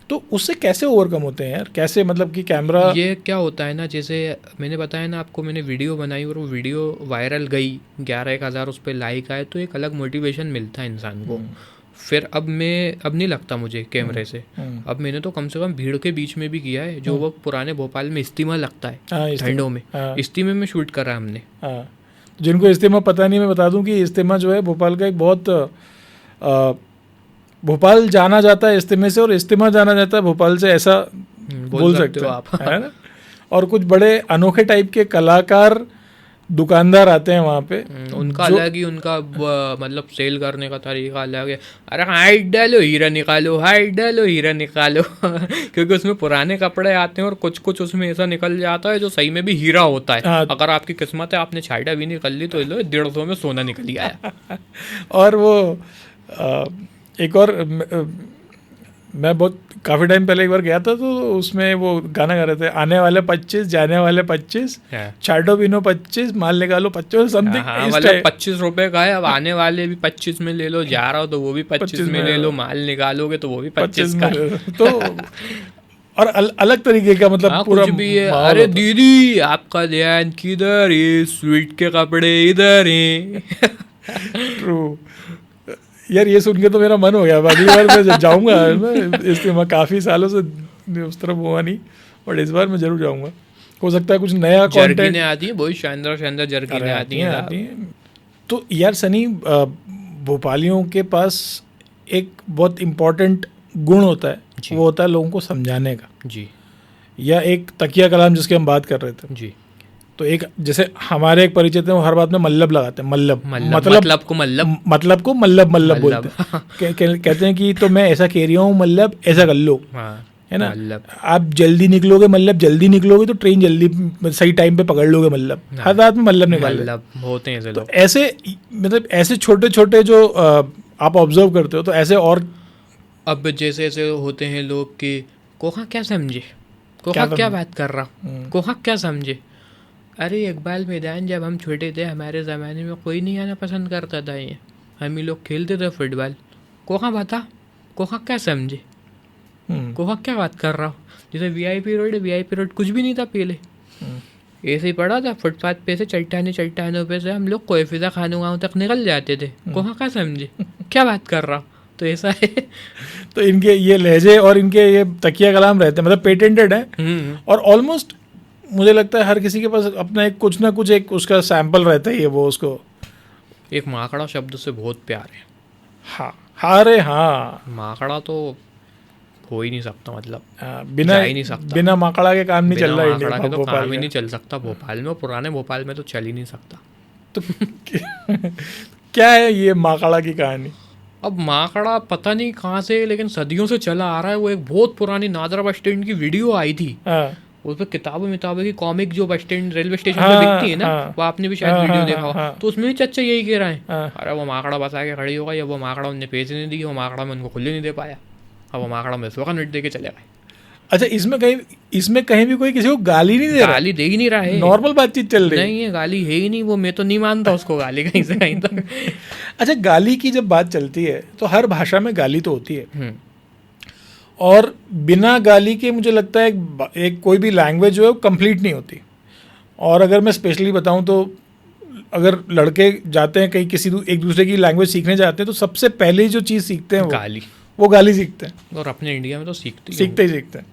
तो उससे कैसे ओवरकम होते हैं यार, कैसे, मतलब कि कैमरा, ये क्या होता है ना, जैसे मैंने बताया ना आपको, मैंने वीडियो बनाई और वो वीडियो वायरल गई, 11-1 हज़ार उस पर लाइक आए, तो एक अलग मोटिवेशन मिलता है इंसान को। फिर अब नहीं लगता मुझे कैमरे से। अब मैंने तो कम से कम भीड़ के बीच में भी किया है, जो वो पुराने भोपाल में इस्तीमा लगता है ठंडों में, इस्तीमे में शूट करा हमने। जिनको इस्तीमा पता नहीं, मैं बता दूं कि इस्तीमा जो है भोपाल का एक बहुत भोपाल जाना जाता है इस्तीमे से, और इस्तीमा जाना जाता है भोपाल से, ऐसा बोल सकते हो आप, है ना। और कुछ बड़े अनोखे टाइप के कलाकार, दुकानदार आते हैं वहाँ पे, उनका अलग ही, उनका मतलब सेल करने का तरीका अलग है। अरे हाइट डालो हीरा निकालो, हाइट डालो हीरा निकालो। क्योंकि उसमें पुराने कपड़े आते हैं और कुछ कुछ उसमें ऐसा निकल जाता है जो सही में भी हीरा होता है। हाँ। अगर आपकी किस्मत है, आपने छाइडा भी निकल ली, तो 150 में सोना निकल ही आया। और वो एक और मैं बहुत काफ़ी टाइम पहले एक बार गया था, तो उसमें वो गाना गा रहे थे, आने वाले 25 जाने वाले 25, चाटो बिनो 25 माल निकालो 25 समथिंग। हाँ, मतलब 25 रुपए का है, अब आने वाले भी 25 में ले लो, जा रहा हो तो वो भी 25 में ले लो, माल निकालोगे तो वो भी 25 का। तो और अलग तरीके का, मतलब पूरा कुछ भी है। अरे दीदी आपका ध्यान किधर है, स्वीट के कपड़े इधर हैं। ट्रू यार, ये सुन के तो मेरा मन हो गया, अगली बार मैं जाऊंगा। इसलिए काफ़ी सालों से उस तरफ हुआ नहीं, बट इस बार मैं जरूर जाऊंगा। हो सकता है कुछ नया कंटेंट आती है, बहुत शानदार शानदार जर्किनें आती हैं। तो यार सनी, भोपालियों के पास एक बहुत इम्पोर्टेंट गुण होता है, वो होता है लोगों को समझाने का। जी। या एक तकिया कलाम जिसकी हम बात कर रहे थे। जी। तो एक, जैसे हमारे एक परिचित हैं, वो हर बात में मल्लब लगाते हैं। मल्लब मतलब को मल्लब बोलते हैं। कहते हैं कि तो मैं ऐसा कह रही हूँ, मल्लब ऐसा कर लो, है ना। आप जल्दी निकलोगे, मतलब जल्दी निकलोगे तो ट्रेन जल्दी सही टाइम पे पकड़ लोगे, मतलब हर रात में मल्लब निकाल होते हैं। तो ऐसे, मतलब ऐसे छोटे छोटे जो आप ऑब्जर्व करते हो, तो ऐसे और अब जैसे ऐसे होते हैं लोग कि कोहा क्या समझे, कोहा क्या बात कर रहा, कोहा क्या समझे। अरे इकबाल मैदान जब हम छोटे थे, हमारे ज़माने में कोई नहीं आना पसंद करता था, ये हम ही लोग खेलते थे फुटबॉल। कोहा बता, कोहा क्या समझे, कोहा क्या बात कर रहा हो, जैसे वीआईपी रोड कुछ भी नहीं था पहले, ऐसे ही पड़ा था फुटपाथ पे से चट्टानों पे से हम लोग कोई फिजा खानों गाँव तक निकल जाते थे। कोहा क्या समझे क्या बात कर रहा हो, तो ऐसा है। तो इनके ये लहजे और इनके ये तकिया कलाम रहते हैं, मतलब पेटेंटेड है, और ऑलमोस्ट मुझे लगता है हर किसी के पास अपना एक कुछ ना कुछ एक उसका सैंपल रहता ही है, वो उसको एक माकड़ा शब्द से बहुत प्यार है। हाँ हाँ, अरे हाँ, माकड़ा तो हो ही नहीं सकता, मतलब बिना जा ही नहीं सकता। बिना माकड़ा के काम नहीं चल रहा बिना इंडिया माकड़ा के तो भोपाल काम ही में। नहीं चल सकता भोपाल में, पुराने भोपाल में तो चल ही नहीं सकता। तो क्या है ये माकड़ा की कहानी? अब माकड़ा पता नहीं कहाँ से, लेकिन सदियों से चला आ रहा है। वो एक बहुत पुरानी नादरा बस स्टैंड की वीडियो आई थी, हाँ उस पर किताबों की कॉमिक जो बस स्टैंड रेलवे स्टेशन हाँ, पे बिकती है ना, हाँ, वो आपने भी शायद हाँ, वीडियो हाँ, देखा हो। हाँ, तो उसमें भी चच्चा यही कह रहा है, हाँ। अरे वो माकड़ा बस आके खड़ी होगा, या वो माकड़ा उनने पैसे नहीं दिए, वो माकड़ा में उनको खुले नहीं दे पाया, अब वो माकड़ा में 100 का नोट दे के चले गए। अच्छा, इसमें कहीं भी कोई किसी को गाली नहीं दे रहा, गाली दे ही नहीं रहा है, नॉर्मल बातचीत चल रही है। नहीं है, गाली है ही नहीं वो, मैं तो नहीं मानता उसको गाली कहीं से कहीं तक। अच्छा, गाली की जब बात चलती है तो हर भाषा में गाली तो होती है, हम्म, और बिना गाली के मुझे लगता है एक कोई भी लैंग्वेज जो है वो कंप्लीट नहीं होती। और अगर मैं स्पेशली बताऊं तो अगर लड़के जाते हैं कहीं एक दूसरे की लैंग्वेज सीखने जाते हैं तो सबसे पहले जो चीज़ सीखते हैं गाली, वो गाली सीखते हैं, और अपने इंडिया में तो सीखते सीखते हैं।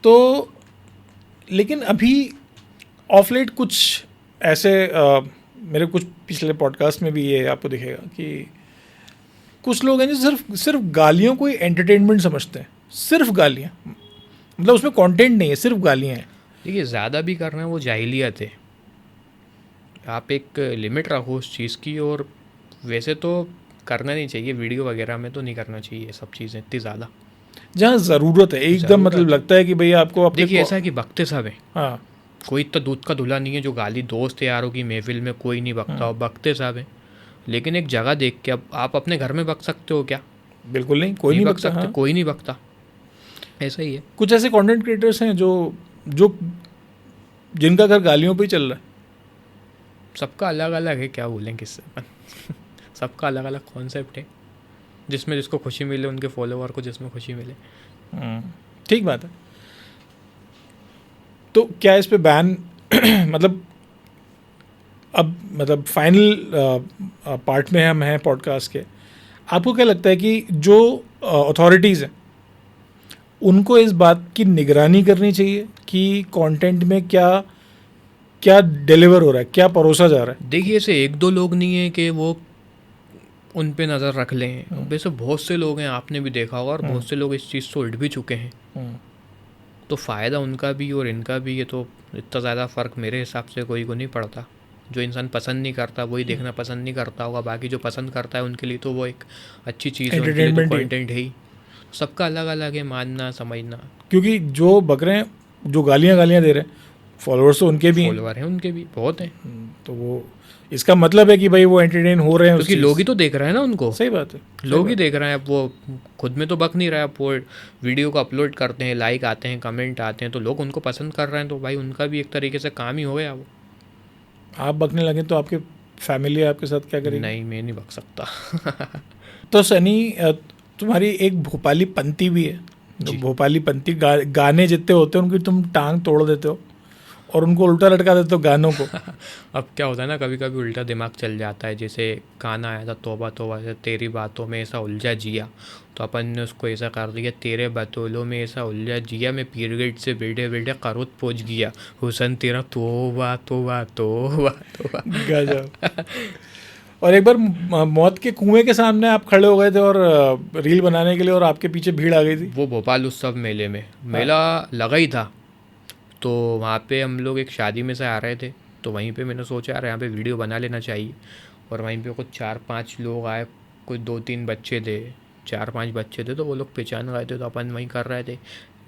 तो लेकिन अभी ऑफ लेट कुछ ऐसे मेरे कुछ पिछले पॉडकास्ट में भी ये आपको दिखेगा कि कुछ लोग हैं जो सिर्फ गालियों को ही एंटरटेनमेंट समझते हैं, सिर्फ गालियाँ, मतलब उसमें कंटेंट नहीं है, सिर्फ गालियाँ हैं। देखिए ज़्यादा भी करना वो जाहिलियत है, आप एक लिमिट रखो उस चीज़ की, और वैसे तो करना नहीं चाहिए, वीडियो वगैरह में तो नहीं करना चाहिए ये सब चीज़ें इतनी ज़्यादा। जहाँ ज़रूरत है एकदम, मतलब लगता है कि भैया आपको अपने देखिए ऐसा है कि बकते सब हैं, हाँ, कोई इतना दूध का धुला नहीं है जो गाली दोस्त यारों की महफिल में कोई नहीं बकता हो, बकते सब हैं। लेकिन एक जगह देख के, अब आप अपने घर में बक सकते हो क्या? बिल्कुल नहीं, कोई नहीं बक बकता। सकते, हाँ। कोई नहीं बकता, ऐसा ही है। कुछ ऐसे कंटेंट क्रिएटर्स हैं जो जिनका घर गालियों पे ही चल रहा है। सबका अलग अलग है, क्या बोलें किससे अपन। सबका अलग अलग कॉन्सेप्ट है, जिसमें जिसको खुशी मिले, उनके फॉलोवर को जिसमें खुशी मिले। ठीक बात है। तो क्या इस पे बैन मतलब अब मतलब फाइनल पार्ट में हम हैं पॉडकास्ट के, आपको क्या लगता है कि जो अथॉरिटीज़ हैं उनको इस बात की निगरानी करनी चाहिए कि कंटेंट में क्या क्या डिलीवर हो रहा है, क्या परोसा जा रहा है? देखिए ऐसे एक दो लोग नहीं है कि वो उन पे नज़र रख लें, वैसे बहुत से लोग हैं, आपने भी देखा होगा, और बहुत से लोग इस चीज़ से उल्ट भी चुके हैं। तो फ़ायदा उनका भी और इनका भी है, तो इतना ज़्यादा फ़र्क मेरे हिसाब से कोई को नहीं पड़ता। जो इंसान पसंद नहीं करता वही देखना पसंद नहीं करता होगा, बाकी जो पसंद करता है उनके लिए तो वो एक अच्छी चीज़ है, उनके लिए तो कंटेंट है ही। सबका अलग अलग है मानना समझना, क्योंकि जो बक रहे हैं, जो गालियाँ दे रहे हैं, फॉलोअर्स तो उनके भी हैं। फॉलोवर हैं उनके भी बहुत हैं, तो वो इसका मतलब है कि भाई वो एंटरटेन हो रहे हैं, क्योंकि लोग ही तो देख रहे हैं ना उनको। सही बात है, लोग ही देख रहे हैं, अब वो खुद में तो बक नहीं रहा है, अब वो वीडियो को अपलोड करते हैं, लाइक आते हैं, कमेंट आते हैं, तो लोग उनको पसंद कर रहे हैं, तो भाई उनका भी एक तरीके से काम ही हो गया वो। आप बकने लगे तो आपके फैमिली आपके साथ क्या करेगी? नहीं, मैं नहीं बक सकता। तो सनी, तुम्हारी एक भोपाली पंती भी है, जो भोपाली पंती गाने जितने होते हैं उनकी तुम टांग तोड़ देते हो और उनको उल्टा लटका देते हो गानों को। अब क्या होता है ना, कभी कभी उल्टा दिमाग चल जाता है, जैसे गाना आया था तौबा तौबा से तेरी बातों में ऐसा उलझा जिया, तो अपन ने उसको ऐसा कर दिया, तेरे बतौलों में ऐसा उलझा जिया, मैं पीर गेट से बैठे बैठे करुत पहुँच गया, हुसन तेरा तौबा तौबा तौबा तौबा। गजब। और एक बार मौत के कुएं के सामने आप खड़े हो गए थे और रील बनाने के लिए, और आपके पीछे भीड़ आ गई थी। वो भोपाल उत्सव मेले में मेला लगा ही था, तो वहाँ पे हम लोग एक शादी में से आ रहे थे, तो वहीं पे मैंने सोचा यार यहाँ पे वीडियो बना लेना चाहिए, और वहीं पे कुछ 4-5 लोग आए, कुछ 2-3 बच्चे थे, 4-5 बच्चे थे, तो वो लोग पहचान गए थे, तो अपन वहीं कर रहे थे,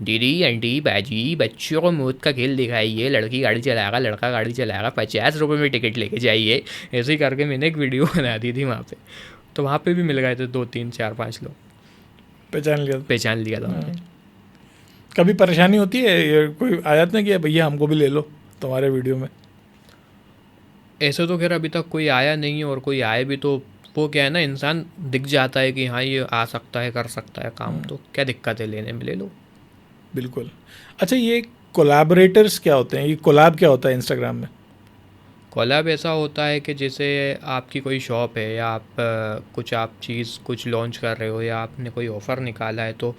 दीदी आंटी बाजी बच्चों को मौत का खेल दिखाइए, लड़की गाड़ी चलाएगा लड़का गाड़ी चलाएगा, 50 रुपये में टिकट लेके जाइए, ऐसे ही करके मैंने एक वीडियो बना दी थी वहाँ पे। तो वहाँ पे भी मिल गए थे 2-3-4-5 लोग, पहचान लिया था मैंने। कभी परेशानी होती है, ये कोई आ जाता है कि भैया हमको भी ले लो तुम्हारे वीडियो में? ऐसे तो खैर अभी तक कोई आया नहीं है, और कोई आए भी तो वो क्या है ना, इंसान दिख जाता है कि हाँ ये आ सकता है, कर सकता है काम, तो क्या दिक्कत है, लेने में ले लो। बिल्कुल। अच्छा, ये कोलैबोरेटर्स क्या होते हैं? ये कोलैब क्या होता है इंस्टाग्राम में? कोलैब ऐसा होता है कि जैसे आपकी कोई शॉप है या आप कुछ आप चीज़ कुछ लॉन्च कर रहे हो या आपने कोई ऑफ़र निकाला है, तो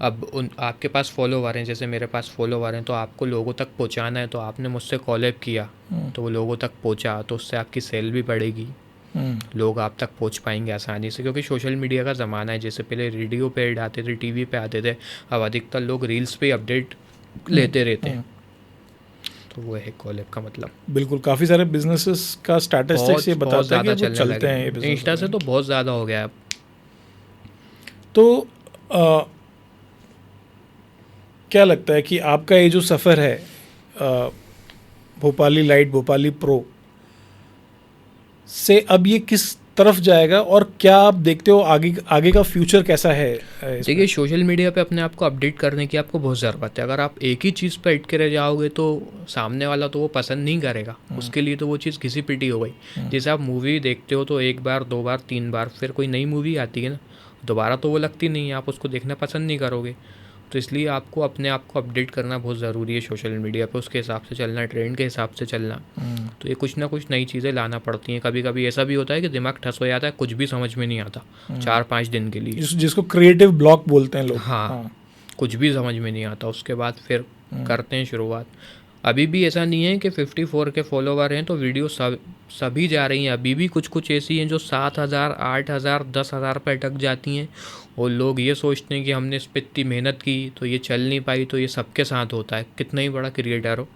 अब उन आपके पास फॉलोवर हैं, जैसे मेरे पास फॉलोवर हैं, तो आपको लोगों तक पहुंचाना है, तो आपने मुझसे कोलैब किया तो वो लोगों तक पहुंचा, तो उससे आपकी सेल भी बढ़ेगी, लोग आप तक पहुंच पाएंगे आसानी से, क्योंकि सोशल मीडिया का ज़माना है। जैसे पहले रेडियो पे ऐड आते थे, टीवी पे आते थे, अब अधिकतर लोग रील्स पे अपडेट लेते रहते हैं। तो वो है कोलैब का मतलब। बिल्कुल, काफ़ी सारे बिजनेसेस का स्टैटिस्टिक्स ये बहुत बताता है कि ज़्यादा वो चलते हैं ये business इंस्टा से तो बहुत ज़्यादा हो गया अब। तो क्या लगता है कि आपका ये जो सफ़र है भोपाली लाइट, भोपाली प्रो से, अब ये किस तरफ जाएगा और क्या आप देखते हो आगे आगे का फ्यूचर कैसा है इसमें? देखिए, सोशल मीडिया पे अपने आप को अपडेट करने की आपको बहुत ज़रूरत है। अगर आप एक ही चीज़ पे अटके रह जाओगे तो सामने वाला तो वो पसंद नहीं करेगा, उसके लिए तो वो चीज़ घिसी पिटी हो गई। जैसे आप मूवी देखते हो तो एक बार, दो बार, तीन बार, फिर कोई नई मूवी आती है ना, दोबारा तो वो लगती नहीं है, आप उसको देखना पसंद नहीं करोगे। तो इसलिए आपको अपने आप को अपडेट करना बहुत ज़रूरी है सोशल मीडिया पे, उसके हिसाब से चलना, ट्रेंड के हिसाब से चलना। तो ये कुछ ना कुछ नई चीज़ें लाना पड़ती हैं। कभी कभी ऐसा भी होता है कि दिमाग ठस हो जाता है, कुछ भी समझ में नहीं आता 4-5 दिन के लिए, जिसको क्रिएटिव ब्लॉक बोलते हैं लोग। हाँ, कुछ भी समझ में नहीं आता, उसके बाद फिर करते हैं शुरुआत। अभी भी ऐसा नहीं है कि 54 के फॉलोवर हैं तो वीडियो सभी जा रही हैं। अभी भी कुछ कुछ ऐसी हैं जो 7,000, 8,000, 10,000 पे अटक जाती हैं, और लोग ये सोचते हैं कि हमने इस पर इतनी मेहनत की तो ये चल नहीं पाई। तो ये सबके साथ होता है, कितना ही बड़ा क्रिएटर हो,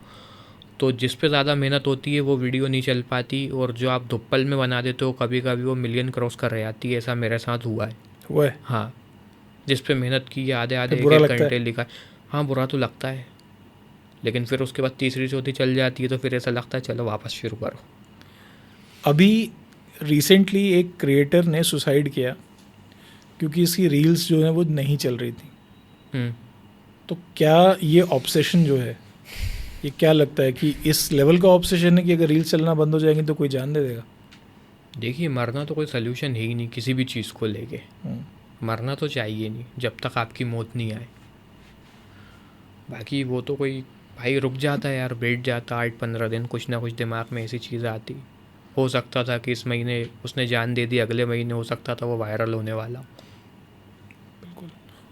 तो जिस पे ज़्यादा मेहनत होती है वो वीडियो नहीं चल पाती, और जो आप धुप्पल में बना देते हो कभी कभी वो मिलियन क्रॉस कर जाती है। ऐसा मेरे साथ हुआ है। हाँ, जिस पे मेहनत की है, आधे आधे एक घंटे लिखा है, हाँ बुरा तो लगता है, लेकिन फिर उसके बाद तीसरी चौथी चल जाती है तो फिर ऐसा लगता है चलो वापस शुरू करो। अभी रिसेंटली एक क्रिएटर ने सुसाइड किया क्योंकि इसकी रील्स जो है वो नहीं चल रही थी। तो क्या ये ऑब्सेशन जो है, ये क्या लगता है कि इस लेवल का ऑब्सेशन है कि अगर रील्स चलना बंद हो जाएंगी तो कोई जान दे देगा? देखिए, मरना तो कोई सल्यूशन है ही नहीं किसी भी चीज़ को लेके। मरना तो चाहिए नहीं जब तक आपकी मौत नहीं आए। बाकी वो तो कोई भाई रुक जाता है यार, बैठ जाता 8-15 दिन, कुछ ना कुछ दिमाग में ऐसी चीज़ आती। हो सकता था कि इस महीने उसने जान दे दी, अगले महीने हो सकता था वो वायरल होने वाला।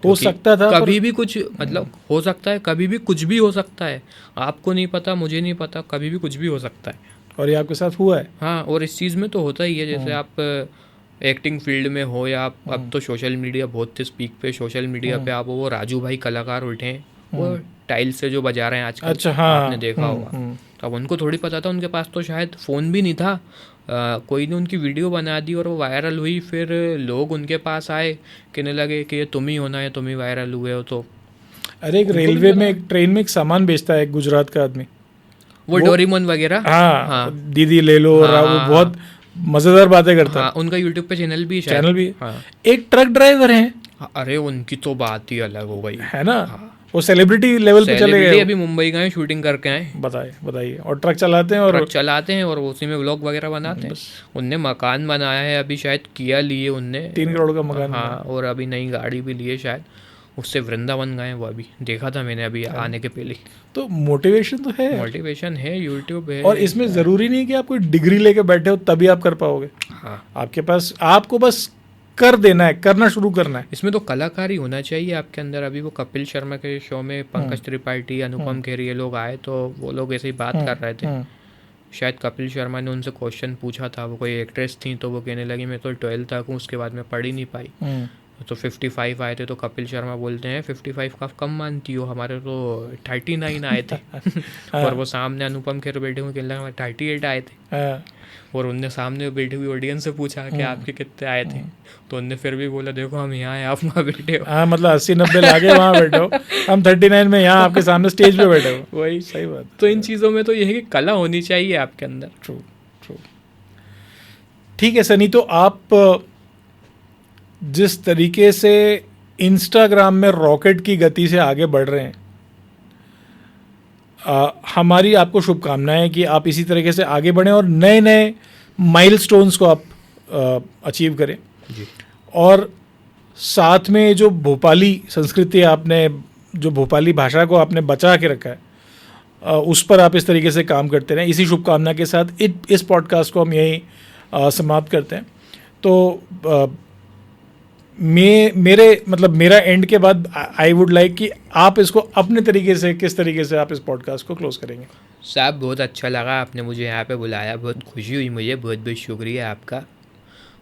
हो सकता था, कभी भी कुछ, मतलब हो सकता है, कभी भी कुछ भी हो सकता है। आपको नहीं पता, मुझे नहीं पता, कभी भी कुछ भी हो सकता है। और ये आपके साथ हुआ है? हाँ, और इस चीज़ में तो होता ही है। जैसे आप एक्टिंग फील्ड में हो या आप, अब तो सोशल मीडिया बहुत थे स्पीक पे, सोशल मीडिया पे आप वो राजू भाई कलाकार उठे हैं, वो टाइल से जो बजा रहे हैं आजकल। अच्छा, हाँ, आपने देखा होगा। तो अब उनको थोड़ी पता था, उनके पास तो शायद फ़ोन भी नहीं था। कोई ने उनकी वीडियो बना दी और वो वायरल हुई, फिर लोग उनके पास आए, कहने लगे कि ये तुम ही होना है, तुम ही वायरल हुए हो। तो अरे एक रेलवे में, एक ट्रेन में एक सामान बेचता है एक गुजरात का आदमी, वो डोरेमोन वगैरह, हाँ, दीदी ले लो, और वो बहुत मज़ेदार बातें करता है। हाँ, उनका यूट्यूब पे चैनल भी है। हाँ। एक ट्रक ड्राइवर है, अरे उनकी तो बात ही अलग हो गई है ना। वो सेलिब्रिटी लेवल पे चले गए। अभी मुंबई गए, शूटिंग करके आए। बताइए। और ट्रक चलाते हैं और उसी में व्लॉग वगैरह बनाते हैं। उनने मकान बनाया है, अभी शायद किया लिए उनने 3 करोड़ का मकान। हाँ, और अभी नई गाड़ी भी लिए शायद, उससे वृंदावन गए वो। अभी देखा था मैंने अभी आने के पहले। तो मोटिवेशन तो है, मोटिवेशन है, यूट्यूब है। और इसमें ज़रूरी नहीं कि आप कोई डिग्री लेके बैठे हो तभी आप कर पाओगे। हाँ, आपके पास, आपको बस कर देना है, करना शुरू करना है। इसमें तो कलाकार ही होना चाहिए आपके अंदर। अभी वो कपिल शर्मा के शो में पंकज त्रिपाठी, अनुपम खेर, ये लोग आए तो वो लोग ऐसे ही बात कर रहे थे। शायद कपिल शर्मा ने उनसे क्वेश्चन पूछा था, वो कोई एक्ट्रेस थी, तो वो कहने लगी मैं तो 12 तक हूँ, उसके बाद मैं पढ़ ही नहीं पाई। तो 55 आए थे, तो कपिल शर्मा बोलते हैं 55 का कम मानती हो, हमारे तो 39 आए थे। और वो सामने अनुपम खेर बैठे हुए, कहने लगा 38 आए थे। और उनने सामने बैठी हुई ऑडियंस से पूछा कि आपके कितने आए थे, तो उनने फिर भी बोला देखो हम यहाँ हैं, आप वहाँ बैठे हो। हाँ, मतलब 80-90 लागे वहाँ बैठे हो, हम 39 में यहाँ आपके सामने स्टेज पे बैठे हो। वही सही बात। तो इन चीज़ों में तो ये है कि कला होनी चाहिए आपके अंदर। ट्रू। ठीक है सनी, तो आप जिस तरीके से इंस्टाग्राम में रॉकेट की गति से आगे बढ़ रहे हैं, हमारी आपको शुभकामनाएं कि आप इसी तरीके से आगे बढ़ें और नए नए माइलस्टोन्स को आप अचीव करें जी। और साथ में जो भोपाली संस्कृति आपने, जो भोपाली भाषा को आपने बचा के रखा है, उस पर आप इस तरीके से काम करते रहें। इसी शुभकामना के साथ इस पॉडकास्ट को हम यहीं समाप्त करते हैं। तो मेरा एंड के बाद आई वुड लाइक कि आप इसको अपने तरीके से, किस तरीके से आप इस पॉडकास्ट को क्लोज करेंगे? साहब बहुत अच्छा लगा, आपने मुझे यहाँ पे बुलाया, बहुत खुशी हुई मुझे, बहुत बहुत शुक्रिया आपका।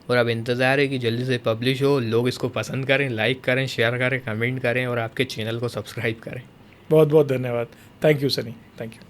और अब इंतज़ार है कि जल्दी से पब्लिश हो, लोग इसको पसंद करें, लाइक करें, शेयर करें, कमेंट करें और आपके चैनल को सब्सक्राइब करें। बहुत बहुत धन्यवाद। Thank you Sunny, thank you.